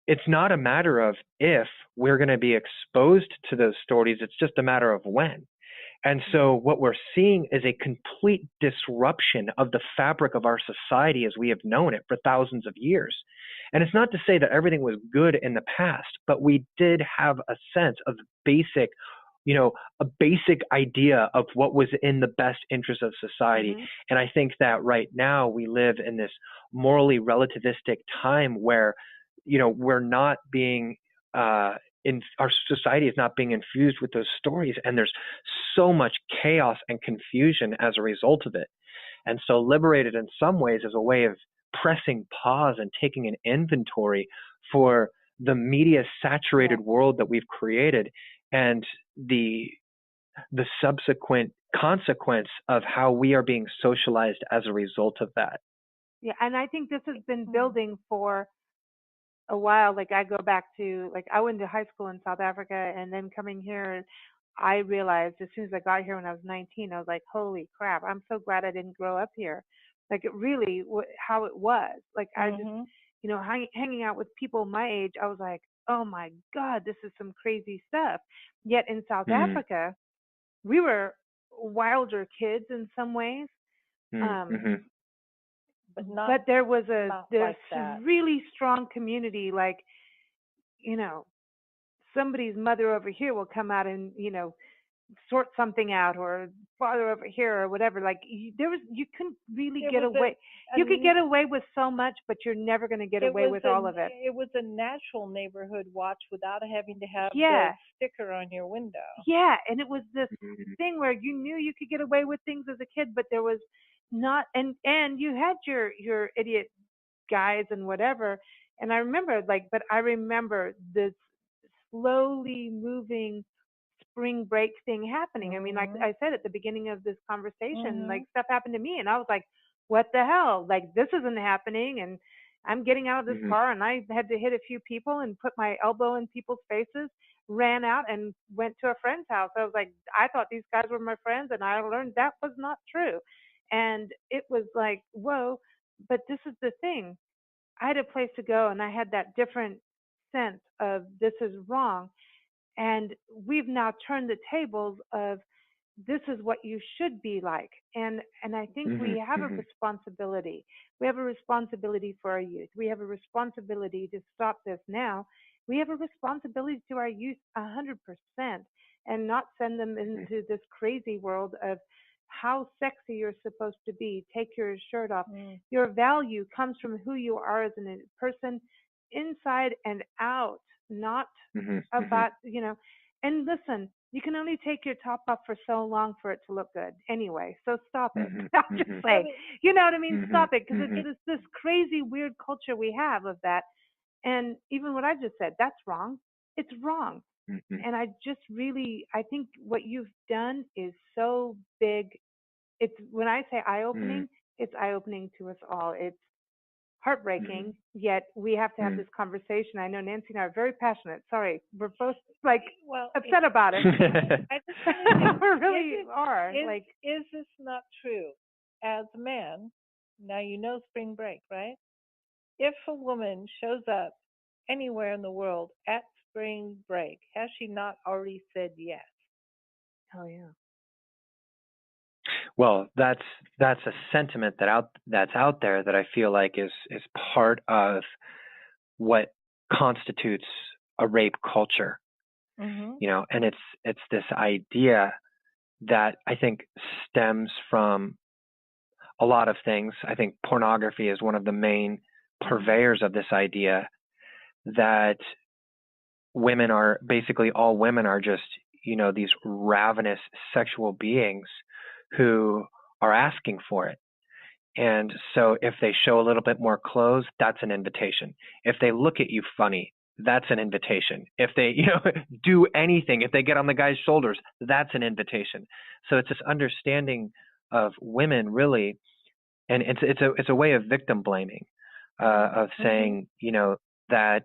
it's not a matter of if we're going to be exposed to those stories, it's just a matter of when. And so what we're seeing is a complete disruption of the fabric of our society as we have known it for thousands of years. And it's not to say that everything was good in the past, but we did have a sense of basic, you know, a basic idea of what was in the best interest of society. And I think that right now we live in this morally relativistic time where, you know, we're not being our society is not being infused with those stories, and there's so much chaos and confusion as a result of it. And so Liberated in some ways is a way of pressing pause and taking an inventory for the media saturated world that we've created and the subsequent consequence of how we are being socialized as a result of that. Yeah, and I think this has been building for a while. Like I go back to, like, I went to high school in South Africa, and then coming here, I realized as soon as I got here when I was 19, I was like, holy crap, I'm so glad I didn't grow up here. Like it really, how it was. Like I just, you know, hanging out with people my age, I was like, oh my God, this is some crazy stuff. Yet in South Africa, we were wilder kids in some ways. But there was there's like really strong community. Like, you know, somebody's mother over here will come out and, you know, sort something out or father over here or whatever. Like you couldn't really get away. You could get away with so much, but you're never going to get away with all of it. It was a natural neighborhood watch without having to have the sticker on your window. Yeah, and it was this thing where you knew you could get away with things as a kid, but there was not, and you had your idiot guys and whatever. And I remember this slowly moving spring break thing happening. I mean, like I said at the beginning of this conversation, like stuff happened to me and I was like, what the hell? Like this isn't happening. And I'm getting out of this car and I had to hit a few people and put my elbow in people's faces, ran out and went to a friend's house. I was like, I thought these guys were my friends and I learned that was not true. And it was like, whoa, but this is the thing. I had a place to go and I had that different sense of this is wrong. And we've now turned the tables of this is what you should be like. And I think we have a responsibility. We have a responsibility for our youth. We have a responsibility to stop this now. We have a responsibility to our youth 100% and not send them into this crazy world of how sexy you're supposed to be. Take your shirt off. Your value comes from who you are as a person inside and out, not about, and listen, you can only take your top off for so long for it to look good anyway. So stop it. I'm just saying, you know what I mean? Stop it. Because it's this crazy, weird culture we have of that. And even what I just said, that's wrong. It's wrong. And I think what you've done is so big. It's when I say eye-opening, it's eye-opening to us all. It's heartbreaking, yet we have to have this conversation. I know Nancy and I are very passionate. Sorry, we're both upset about it. We really are. Is this not true? As a man, now you know spring break, right? If a woman shows up anywhere in the world at spring break, has she not already said yes? Oh yeah. Well, that's a sentiment that's out there that I feel like is part of what constitutes a rape culture. And it's this idea that I think stems from a lot of things. I think pornography is one of the main purveyors of this idea that all women are just, these ravenous sexual beings who are asking for it. And so if they show a little bit more clothes, that's an invitation. If they look at you funny, that's an invitation. If they, do anything, if they get on the guy's shoulders, that's an invitation. So it's this understanding of women really, and it's a way of victim blaming, of saying, that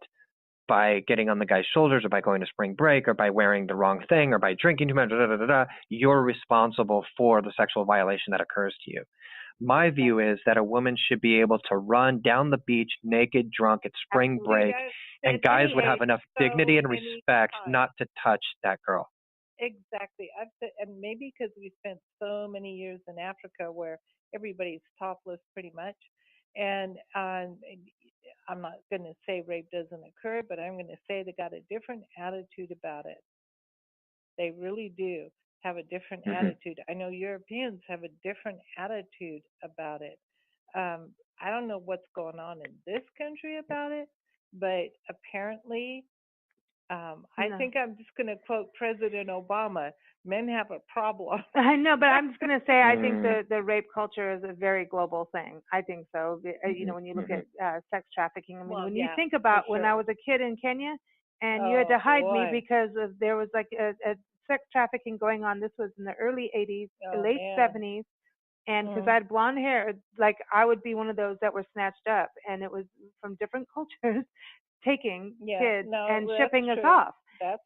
by getting on the guy's shoulders or by going to spring break or by wearing the wrong thing or by drinking too much, you're responsible for the sexual violation that occurs to you. My view is that a woman should be able to run down the beach naked, drunk at spring break, and guys would have enough dignity and respect not to touch that girl. Exactly. I've said, and maybe because we spent so many years in Africa where everybody's topless pretty much, and I'm not going to say rape doesn't occur, but I'm going to say they got a different attitude about it. They really do have a different attitude. I know Europeans have a different attitude about it. I don't know what's going on in this country about it, but apparently, I think I'm just going to quote President Obama, men have a problem. I know, but I'm just going to say I think the rape culture is a very global thing. I think so. When you look at sex trafficking, I mean, when you think about when I was a kid in Kenya and you had to hide me because there was like a sex trafficking going on. This was in the early 80s, late 70s. And because I had blonde hair, like I would be one of those that were snatched up. And it was from different cultures taking kids and shipping us off.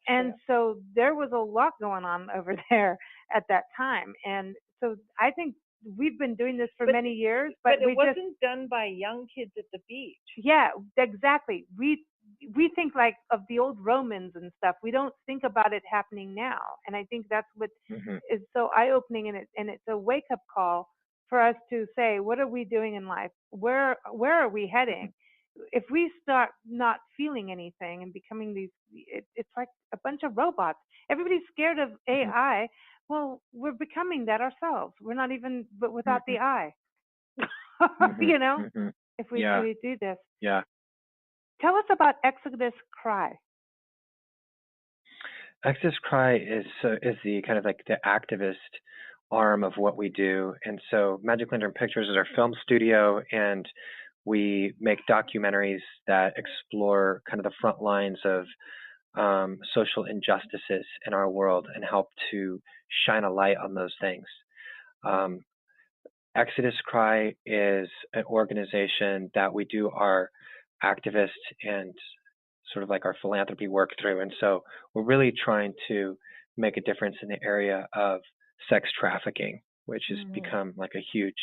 And so there was a lot going on over there at that time. And so I think we've been doing this for many years. But it wasn't done by young kids at the beach. Yeah, exactly. We think like of the old Romans and stuff. We don't think about it happening now. And I think that's what is so eye-opening, and it's a wake-up call for us to say, what are we doing in life? Where are we heading? if we start not feeling anything and becoming it's like a bunch of robots. Everybody's scared of AI. Well, we're becoming that ourselves. We're not even, but without the I. You know, if we do this. Yeah. Tell us about Exodus Cry. Exodus Cry is the kind of like the activist arm of what we do. And so Magic Lantern Pictures is our film studio, and we make documentaries that explore kind of the front lines of social injustices in our world and help to shine a light on those things. Exodus Cry is an organization that we do our activist and sort of like our philanthropy work through. And so we're really trying to make a difference in the area of sex trafficking, which has become like a huge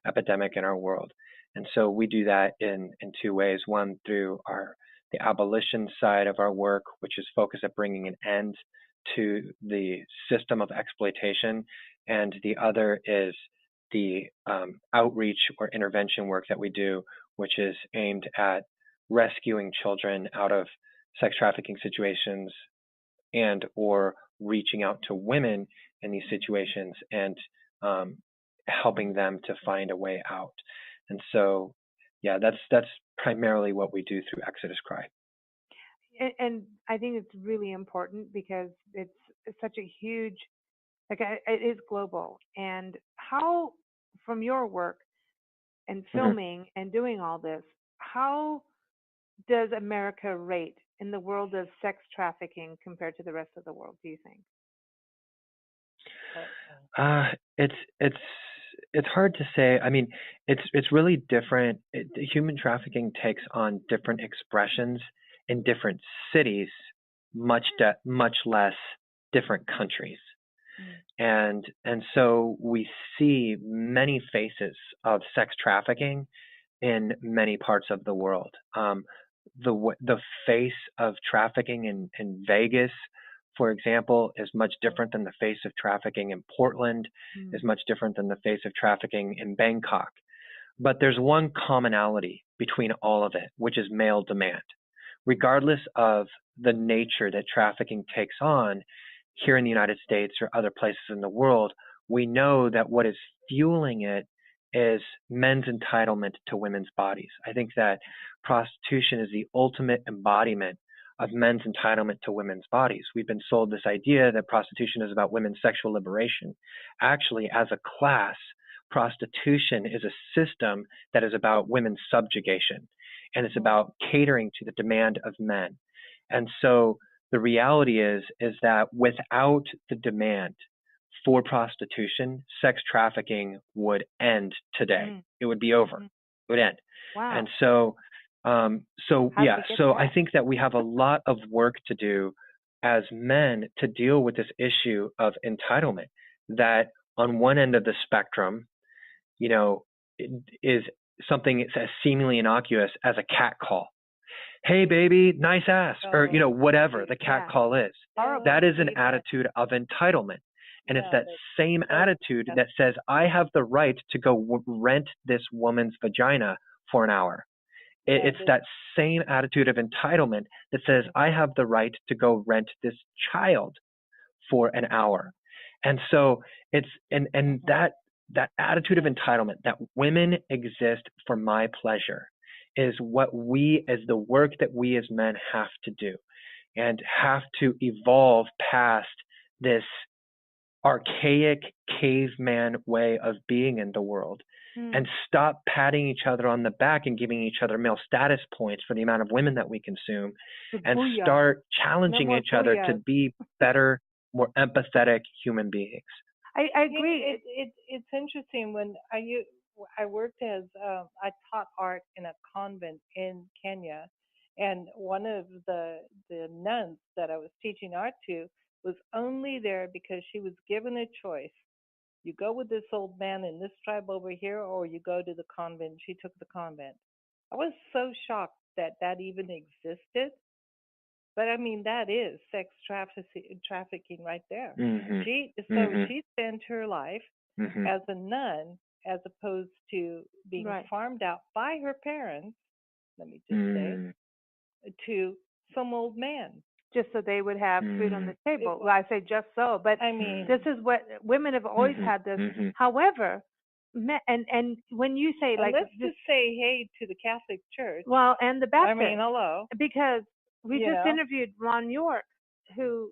epidemic in our world. And so we do that in two ways. One, through the abolition side of our work, which is focused at bringing an end to the system of exploitation. And the other is the outreach or intervention work that we do, which is aimed at rescuing children out of sex trafficking situations and or reaching out to women in these situations and helping them to find a way out. And so, yeah, that's primarily what we do through Exodus Cry. And I think it's really important because it's such a huge, it is global. And how, from your work and filming and doing all this, how does America rate in the world of sex trafficking compared to the rest of the world, do you think? It's hard to say. I mean, it's really different. Human trafficking takes on different expressions in different cities, much less different countries. And so we see many faces of sex trafficking in many parts of the world. The face of trafficking in Vegas, for example, is much different than the face of trafficking in Portland, is much different than the face of trafficking in Bangkok. But there's one commonality between all of it, which is male demand. Regardless of the nature that trafficking takes on here in the United States or other places in the world, we know that what is fueling it is men's entitlement to women's bodies. I think that prostitution is the ultimate embodiment of men's entitlement to women's bodies. We've been sold this idea that prostitution is about women's sexual liberation. Actually, as a class, prostitution is a system that is about women's subjugation, and it's about catering to the demand of men. And so the reality is that without the demand for prostitution, sex trafficking would end today. It would be over. It would end. Wow. And so I think that we have a lot of work to do as men to deal with this issue of entitlement that on one end of the spectrum, you know, is something as seemingly innocuous as a cat call. Hey, baby, nice ass, or, you know, whatever the cat call is. That is an attitude of entitlement. And it's that same attitude that says, I have the right to go rent this woman's vagina for an hour. It's that same attitude of entitlement that says, I have the right to go rent this child for an hour. And so it's, and that attitude of entitlement, that women exist for my pleasure, is what we, as the work that we as men have to do, and have to evolve past this archaic caveman way of being in the world, and stop patting each other on the back and giving each other male status points for the amount of women that we consume, and start challenging each other to be better, more empathetic human beings. I agree. It's interesting when I worked as I taught art in a convent in Kenya, and one of the nuns that I was teaching art to was only there because she was given a choice. You go with this old man in this tribe over here, or you go to the convent. She took the convent. I was so shocked that even existed. But I mean, that is sex trafficking right there. She spent her life as a nun, as opposed to being farmed out by her parents let me just say, to some old man. Just so they would have food on the table. Well, I say just so, but I mean, this is what women have always had this. However, and when you say like, let's just say hey to the Catholic Church. Well, and the Baptist. I mean, hello. Because we just interviewed Ron York, who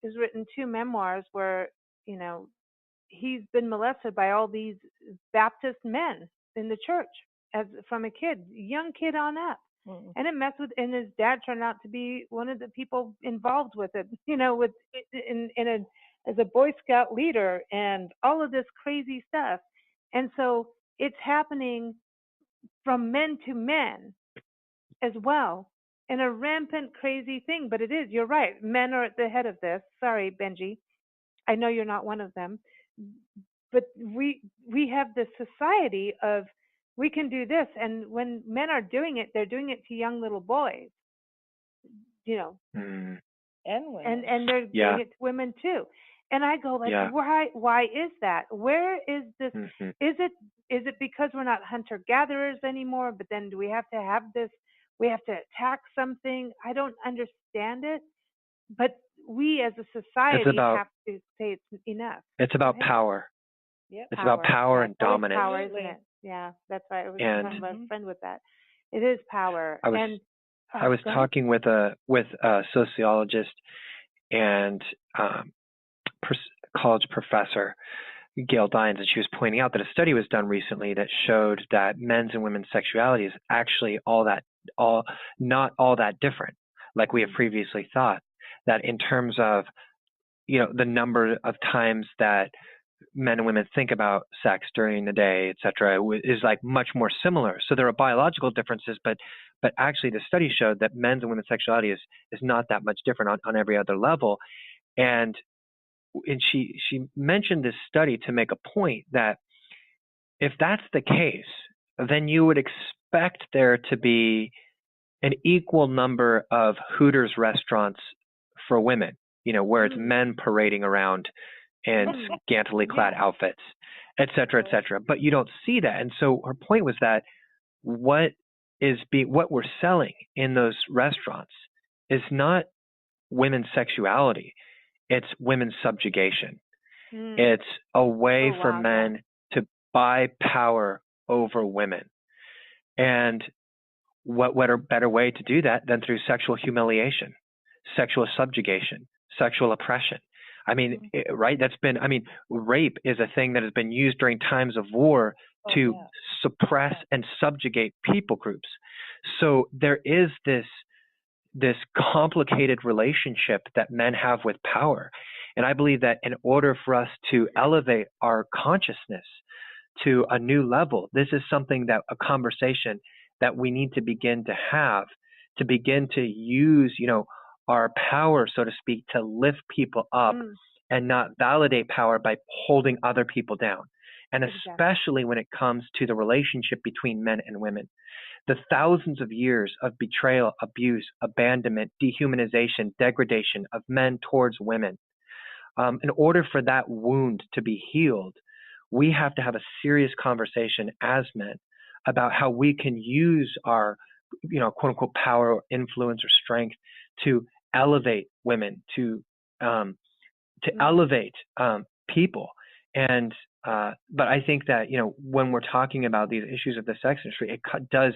has written 2 memoirs where, you know, he's been molested by all these Baptist men in the church from a young kid on up. And it messed with, and his dad turned out to be one of the people involved with it, you know, as a Boy Scout leader and all of this crazy stuff. And so it's happening from men to men as well, in a rampant, crazy thing. But it is, you're right, men are at the head of this. Sorry, Benji, I know you're not one of them, but we have this society of, we can do this, and when men are doing it, they're doing it to young little boys, you know, and women, and they're doing it to women too. And I go like, why is that? Where is this? Is it because we're not hunter gatherers anymore? But then do we have to have this? We have to attack something? I don't understand it. But we as a society have to say it's enough. It's about power. Yep. It's about power and dominance. Power, isn't it? Yeah, that's right. I was talking about a friend with that. It is power. I was talking with a sociologist and college professor, Gail Dines, and she was pointing out that a study was done recently that showed that men's and women's sexuality is actually not all that different, like we have previously thought. That in terms of, you know, the number of times that men and women think about sex during the day, et cetera, is like much more similar. So there are biological differences, but actually the study showed that men's and women's sexuality is not that much different on every other level. And she mentioned this study to make a point that if that's the case, then you would expect there to be an equal number of Hooters restaurants for women, you know, where it's men parading around in scantily clad outfits, et cetera, et cetera. But you don't see that. And so her point was that what we're selling in those restaurants is not women's sexuality. It's women's subjugation. It's a way for men to buy power over women. And what a better way to do that than through sexual humiliation, sexual subjugation, sexual oppression. I mean, right? Rape is a thing that has been used during times of war to suppress and subjugate people groups. So there is this complicated relationship that men have with power. And I believe that in order for us to elevate our consciousness to a new level, this is something that a conversation that we need to begin to have, to begin to use, you know, our power, so to speak, to lift people up and not validate power by holding other people down. And especially when it comes to the relationship between men and women. The thousands of years of betrayal, abuse, abandonment, dehumanization, degradation of men towards women. In order for that wound to be healed, we have to have a serious conversation as men about how we can use our, you know, quote unquote power or influence or strength to elevate women, to elevate people. And but I think that, you know, when we're talking about these issues of the sex industry, it does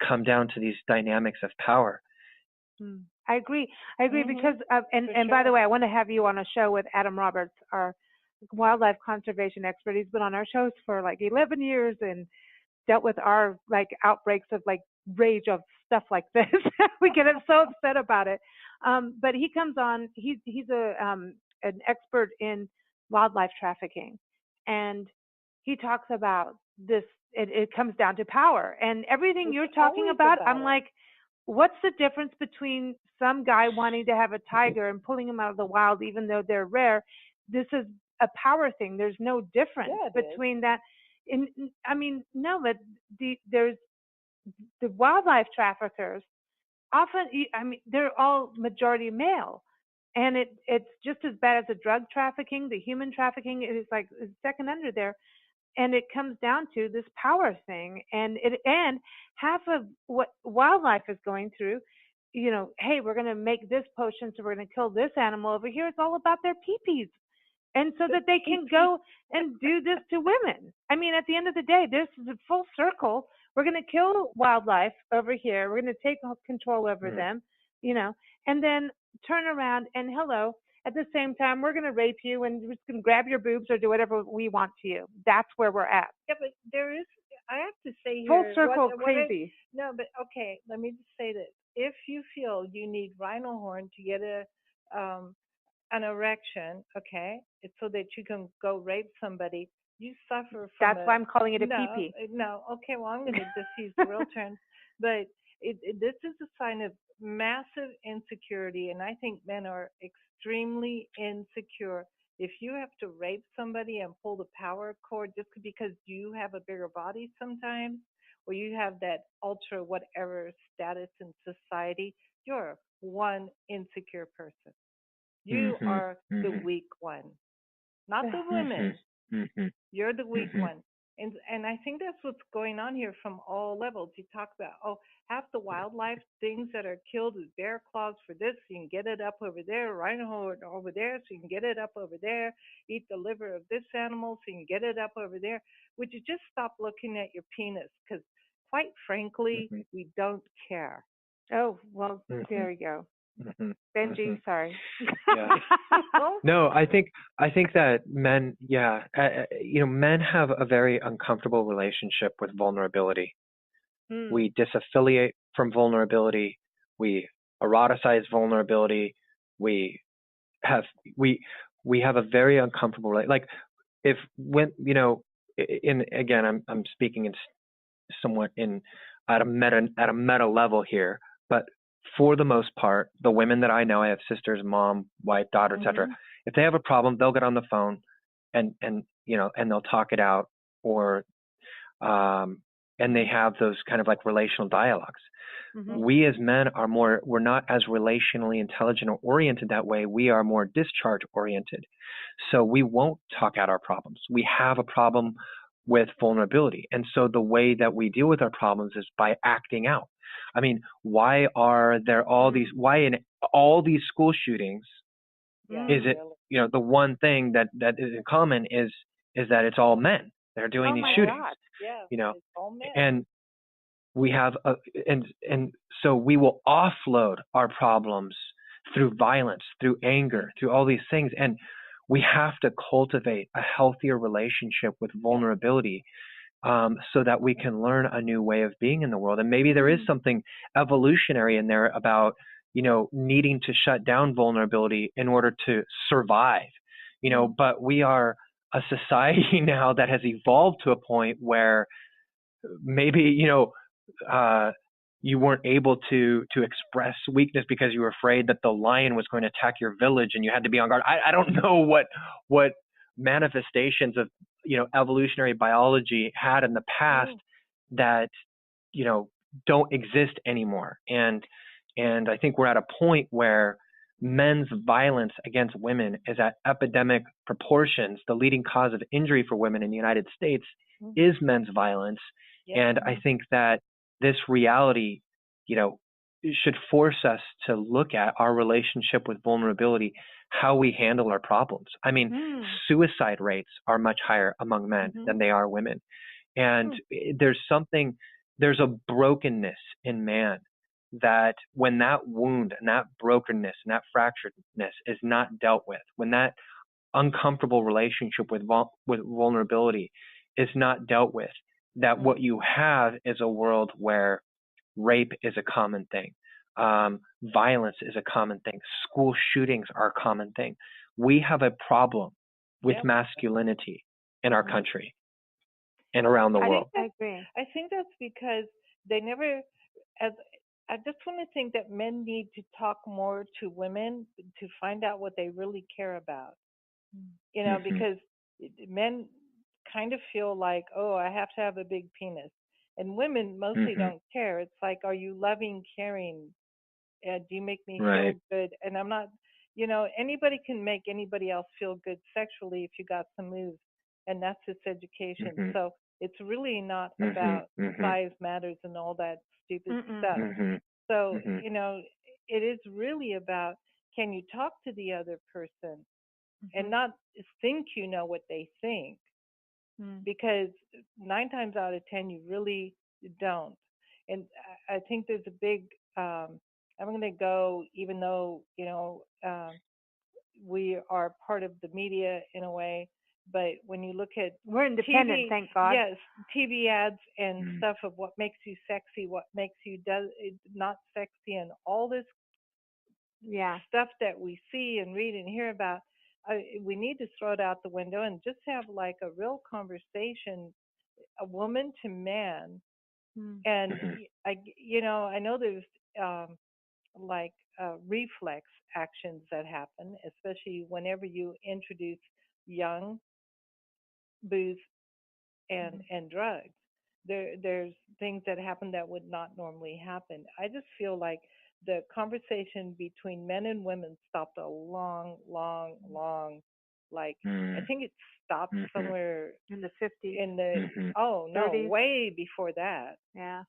come down to these dynamics of power. I agree because and by the way, I want to have you on a show with Adam Roberts, our wildlife conservation expert. He's been on our shows for like 11 years and dealt with our like outbreaks of like rage of stuff like this. We get so upset about it. But he comes on. He's an expert in wildlife trafficking, and he talks about this. It comes down to power, and everything you're talking about. I'm like, what's the difference between some guy wanting to have a tiger and pulling him out of the wild, even though they're rare? This is a power thing. There's no difference between that. I mean, no, but there's the wildlife traffickers. Often, I mean, they're all majority male, and it's just as bad as the drug trafficking. The human trafficking is like second under there. And it comes down to this power thing, and half of what wildlife is going through, hey, we're going to make this potion, so we're going to kill this animal over here. It's all about their peepees, and so that they can go and do this to women. I mean, at the end of the day, this is a full circle. We're going to kill wildlife over here. We're going to take control over them, and then turn around and hello. At the same time, we're going to rape you and we're just going to grab your boobs or do whatever we want to you. That's where we're at. Yeah, but there is, I have to say here. Full circle crazy. No, but okay, let me just say this. If you feel you need rhino horn to get an erection, okay, it's so that you can go rape somebody, you suffer from That's why I'm calling it a pee-pee. No, okay, well, I'm going to just use the real terms. But this is a sign of massive insecurity, and I think men are extremely insecure. If you have to rape somebody and pull the power cord just because you have a bigger body sometimes, or you have that ultra whatever status in society, you're one insecure person. You are the weak one, not the women. You're the weak one. And I think that's what's going on here from all levels. You talk about, half the wildlife things that are killed is bear claws for this, so you can get it up over there, rhino horn over there, so you can get it up over there, eat the liver of this animal, so you can get it up over there. Would you just stop looking at your penis? Because quite frankly, we don't care. Oh, well, there we go. Benji, sorry. Yeah. No, I think that men, men have a very uncomfortable relationship with vulnerability. We disaffiliate from vulnerability. We eroticize vulnerability. We have a very uncomfortable I'm speaking in somewhat at a meta level here, but for the most part, the women that I know, I have sisters, mom, wife, daughter, etc. If they have a problem, they'll get on the phone and they'll talk it out, or and they have those kind of like relational dialogues. We as men we're not as relationally intelligent or oriented that way. We are more discharge oriented. So we won't talk out our problems. We have a problem with vulnerability. And so the way that we deal with our problems is by acting out. I mean, why are there why in all these school shootings is it, the one thing that is in common is that it's all men that are doing these shootings, it's all men. And we have, and so we will offload our problems through violence, through anger, through all these things. And we have to cultivate a healthier relationship with vulnerability, so that we can learn a new way of being in the world. And maybe there is something evolutionary in there about, needing to shut down vulnerability in order to survive, but we are a society now that has evolved to a point where maybe, you weren't able to express weakness because you were afraid that the lion was going to attack your village and you had to be on guard. I don't know what manifestations of evolutionary biology had in the past that don't exist anymore, and I think we're at a point where men's violence against women is at epidemic proportions. The leading cause of injury for women in the United States is men's violence, and I think that this reality should force us to look at our relationship with vulnerability, how we handle our problems. I mean, suicide rates are much higher among men than they are women. And there's a brokenness in man that when that wound and that brokenness and that fracturedness is not dealt with, when that uncomfortable relationship with vulnerability is not dealt with, that what you have is a world where rape is a common thing. Violence is a common thing. School shootings are a common thing. We have a problem with masculinity in our country and around the world. I agree. I think that's because they never, I just want to think that men need to talk more to women to find out what they really care about. Because men kind of feel like, I have to have a big penis. And women mostly don't care. It's like, are you loving, caring? Do you make me feel good? And I'm not, anybody can make anybody else feel good sexually if you got some moves. and that's its education. Mhm. So it's really not Mhm. about Mhm. size matters and all that stupid Mm-mm. stuff. Mhm. So, Mhm. it is really about, can you talk to the other person and Mhm. not think you know what they think? Mm. Because 9 times out of 10, you really don't. And I think there's a big, I'm going to go, even though, we are part of the media in a way, but when you look at We're independent, TV, thank God. yes, TV ads and Mhm. stuff of what makes you sexy, what makes you not sexy, and all this Yeah. stuff that we see and read and hear about, we need to throw it out the window and just have like a real conversation, a woman to man. Mm. And Mhm. I know there's like reflex actions that happen, especially whenever you introduce young booze and drugs. There's things that happen that would not normally happen. I just feel like the conversation between men and women stopped a long, like, I Mhm. think it stopped Mhm. somewhere In the 50s, in the, Mhm. oh no, 30s. way before that. Yeah.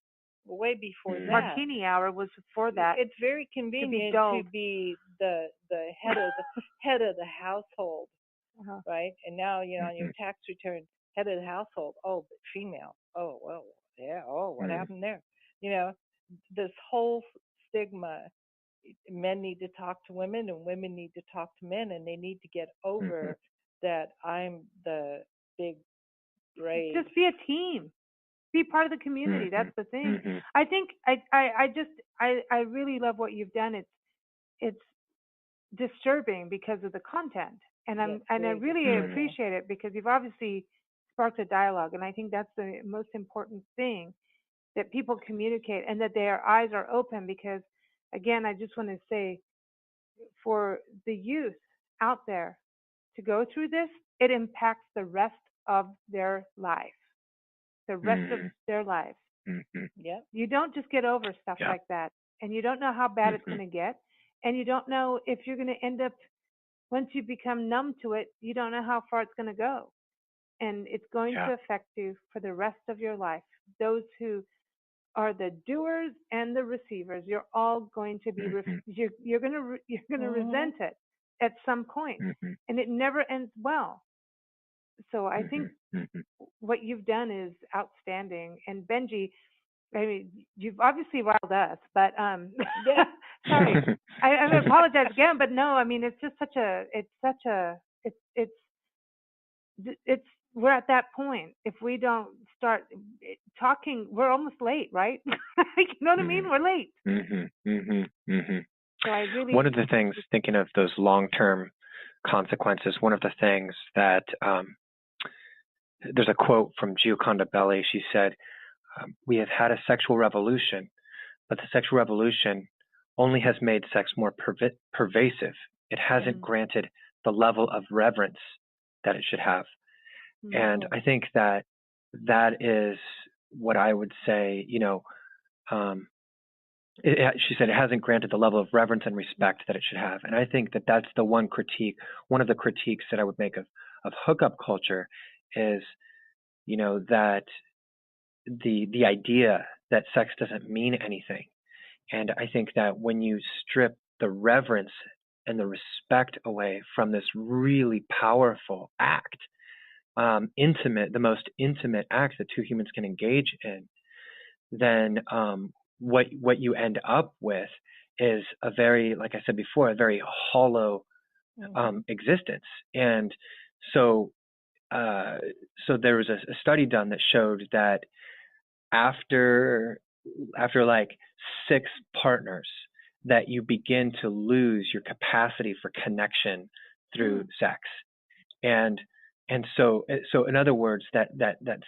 Way before Mhm. that. Martini hour was before that. It's very convenient to dulled. be the head of the household, Uh-huh. right? And now, on your Mhm. tax return, head of the household. Oh, but female. Oh, well, yeah. Oh, what Mhm. happened there? You know, this whole stigma. Men need to talk to women, and women need to talk to men, and they need to get Mhm. over that I'm the big brave. Just be a team. Be part of the community. That's Mhm. the thing. Mhm. I think I really love what you've done. It's disturbing because of the content, and Yes, I very really disturbing. appreciate it because you've obviously sparked a dialogue, and I think that's the most important thing, that people communicate and that their eyes are open. Because again, I just want to say, for the youth out there to go through this, it impacts the rest of their life, the rest of Mhm. their lives. Mhm. Yep. You don't just get over stuff Yeah. like that, and you don't know how bad it's Mhm. going to get, and you don't know if you're going to end up, once you become numb to it, you don't know how far it's going to go, and it's going Yeah. to affect you for the rest of your life. Those who are the doers and the receivers, you're all going to be Mhm. you're going to Mhm. resent it at some point, Mhm. and it never ends well. So I think Mhm. Mhm. what you've done is outstanding. And Benji, I mean, you've obviously riled us, but Yeah. sorry, I apologize again, but no, I mean, it's just it's we're at that point. If we don't start talking, we're almost late, right? You know what I mean? Mhm. We're late. Mhm. Mhm. Mhm. So I really, One of the things, thinking of those long-term consequences, one of the things that there's a quote from Gioconda Belli. She said, "We have had a sexual revolution, but the sexual revolution only has made sex more pervasive. It hasn't granted the level of reverence that it should have." And I think that is what I would say. She said it hasn't granted the level of reverence and respect that it should have. And I think that that's the one of the critiques that I would make of hookup culture is, that the idea that sex doesn't mean anything. And I think that when you strip the reverence and the respect away from this really powerful act, the most intimate act that two humans can engage in, then what you end up with is a very, like I said before, a very hollow existence. And so there was a study done that showed that after like 6 partners, that you begin to lose your capacity for connection through sex. And so in other words, that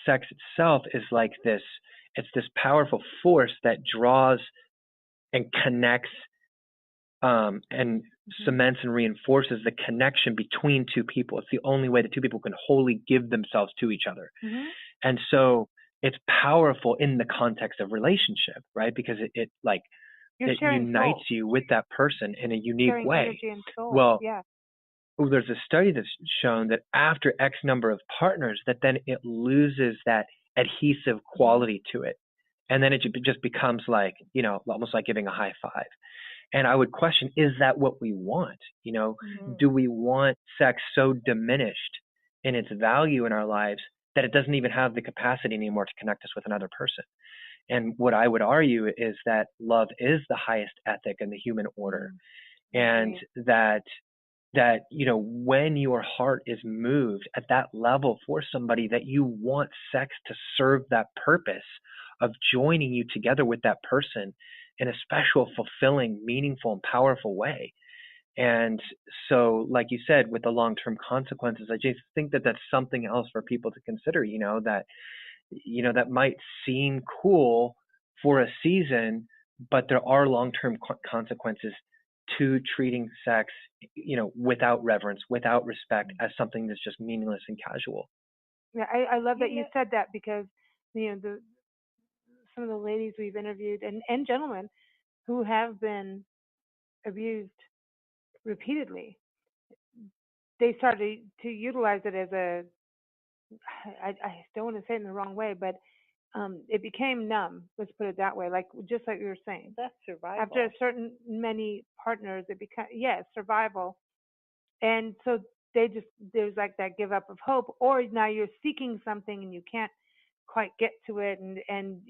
sex itself is like this, it's this powerful force that draws and connects and cements and reinforces the connection between two people. It's the only way that two people can wholly give themselves to each other. And so it's powerful in the context of relationship, right? Because it unites soul. you with that person in a unique sharing way. energy and soul. Well, yeah. there's a study that's shown that after X number of partners, that then it loses that adhesive quality to it. And then it just becomes like, almost like giving a high five. And I would question, is that what we want? Do we want sex so diminished in its value in our lives that it doesn't even have the capacity anymore to connect us with another person? And what I would argue is that love is the highest ethic in the human order. And that when your heart is moved at that level for somebody, that you want sex to serve that purpose of joining you together with that person in a special, fulfilling, meaningful, and powerful way. And so, like you said, with the long-term consequences, I just think that that's something else for people to consider, that might seem cool for a season, but there are long-term consequences to treating sex, without reverence, without respect, as something that's just meaningless and casual. Yeah, I love that you said that, because some of the ladies we've interviewed and gentlemen who have been abused repeatedly, they started to utilize it as I don't want to say it in the wrong way, but it became numb. Let's put it that way. Just like you were saying. That's survival. After a certain many partners, it became survival. And so there's like that give up of hope, or now you're seeking something and you can't quite get to it, and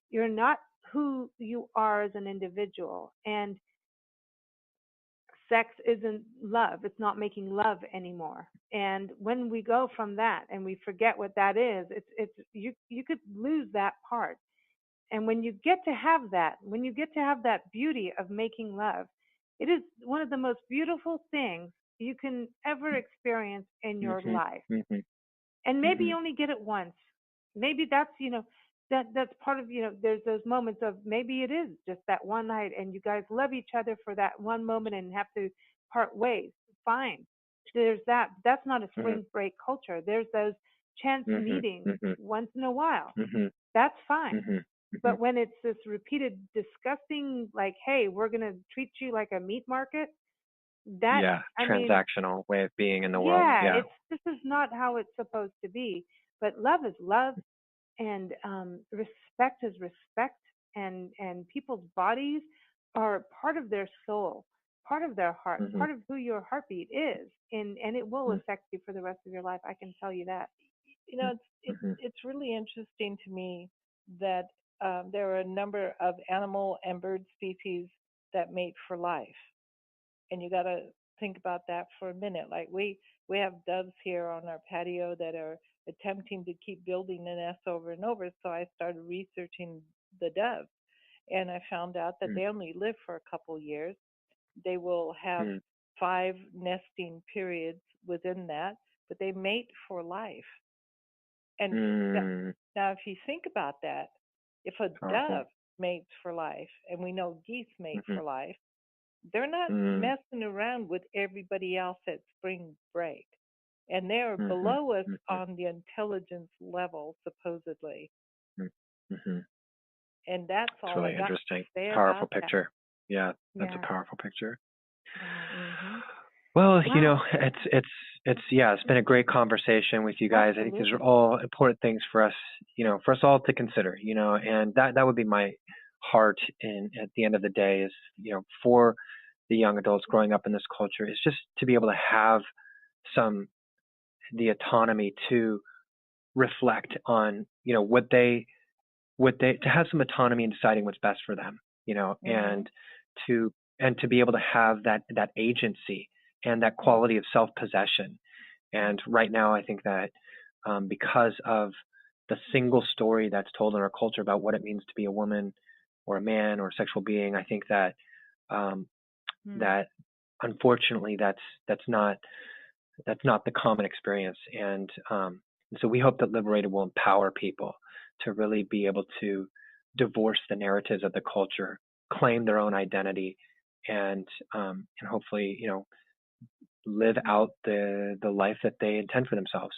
you're not who you are as an individual. And sex isn't love. It's not making love anymore. And when we go from that and we forget what that is, it's you could lose that part. And when you get to have that beauty of making love, it is one of the most beautiful things you can ever experience in your life. And maybe you only get it once. Maybe that's that's part of there's those moments of maybe it is just that one night and you guys love each other for that one moment and have to part ways. Fine. There's that. That's not a spring break culture. There's those chance meetings once in a while. That's fine. But when it's this repeated disgusting, like, hey, we're going to treat you like a meat market, transactional way of being in the world. Yeah, this is not how it's supposed to be. But love is love, and respect is respect, and people's bodies are part of their soul, part of their heart, part of who your heartbeat is, and it will affect you for the rest of your life. I can tell you that. It's really interesting to me that there are a number of animal and bird species that mate for life, and you got to think about that for a minute. Like we have doves here on our patio that are attempting to keep building the nest over and over. So I started researching the doves, and I found out that they only live for a couple years. They will have 5 nesting periods within that, but they mate for life. And now, if you think about that, if a dove mates for life, and we know geese mate for life, they're not messing around with everybody else at spring break. And they're below us on the intelligence level, supposedly. And that's all really I got interesting. to say Powerful about picture. That. Yeah, that's a powerful picture. Wow. Well, it's been a great conversation with you guys. Absolutely. I think these are all important things for us, for us all to consider, and that would be my heart at the end of the day is, for the young adults growing up in this culture, is just to be able to have the autonomy to reflect on, to have some autonomy in deciding what's best for them, and to be able to have that agency and that quality of self-possession. And right now, I think that because of the single story that's told in our culture about what it means to be a woman or a man or a sexual being, I think that that unfortunately that's not the common experience. And so we hope that Liberated will empower people to really be able to divorce the narratives of the culture, claim their own identity, and hopefully, live out the life that they intend for themselves.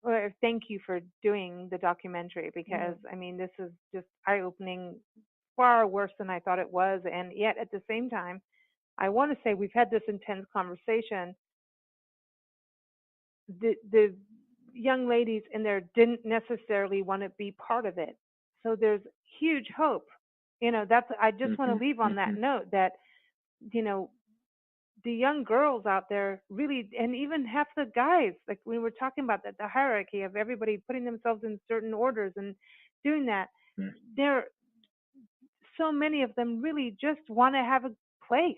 Well, thank you for doing the documentary, because this is just eye-opening, far worse than I thought it was, and yet at the same time, I want to say we've had this intense conversation. The young ladies in there didn't necessarily want to be part of it. So there's huge hope. I just want to leave on that note that, the young girls out there really, and even half the guys, like we were talking about the hierarchy of everybody putting themselves in certain orders and doing that, so many of them really just want to have a place.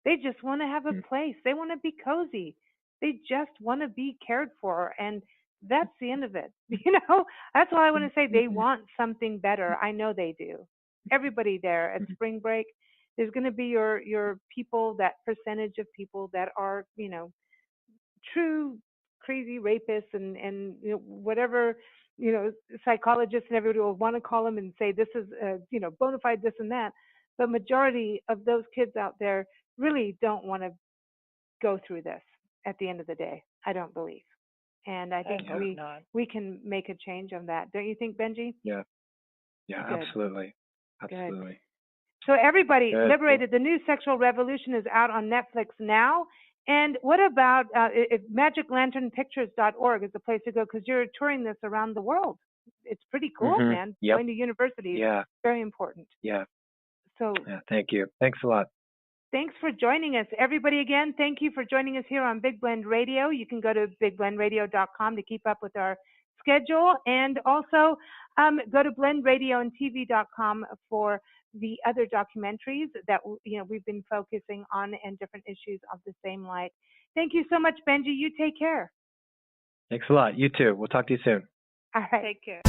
They just want to have a place. They want to be cozy. They just want to be cared for. And that's the end of it. That's all I want to say. They want something better. I know they do. Everybody there at spring break, there's going to be your people, that percentage of people that are, true crazy rapists and whatever, psychologists and everybody will want to call them and say this is, bona fide this and that. But majority of those kids out there really don't want to go through this at the end of the day. I don't believe. And I think we can make a change on that. Don't you think, Benji? Yeah. Yeah, Good. Absolutely. Good. So everybody, Liberated, the new sexual revolution is out on Netflix now. And what about magiclanternpictures.org is the place to go, because you're touring this around the world. It's pretty cool, man. Yep. Going to universities, very important. Yeah. So thank you. Thanks a lot. Thanks for joining us. Everybody, again, thank you for joining us here on Big Blend Radio. You can go to bigblendradio.com to keep up with our schedule, and also go to blendradioandtv.com for the other documentaries that we've been focusing on and different issues of the same light. Thank you so much, Benji. You take care. Thanks a lot. You too. We'll talk to you soon. All right. Take care.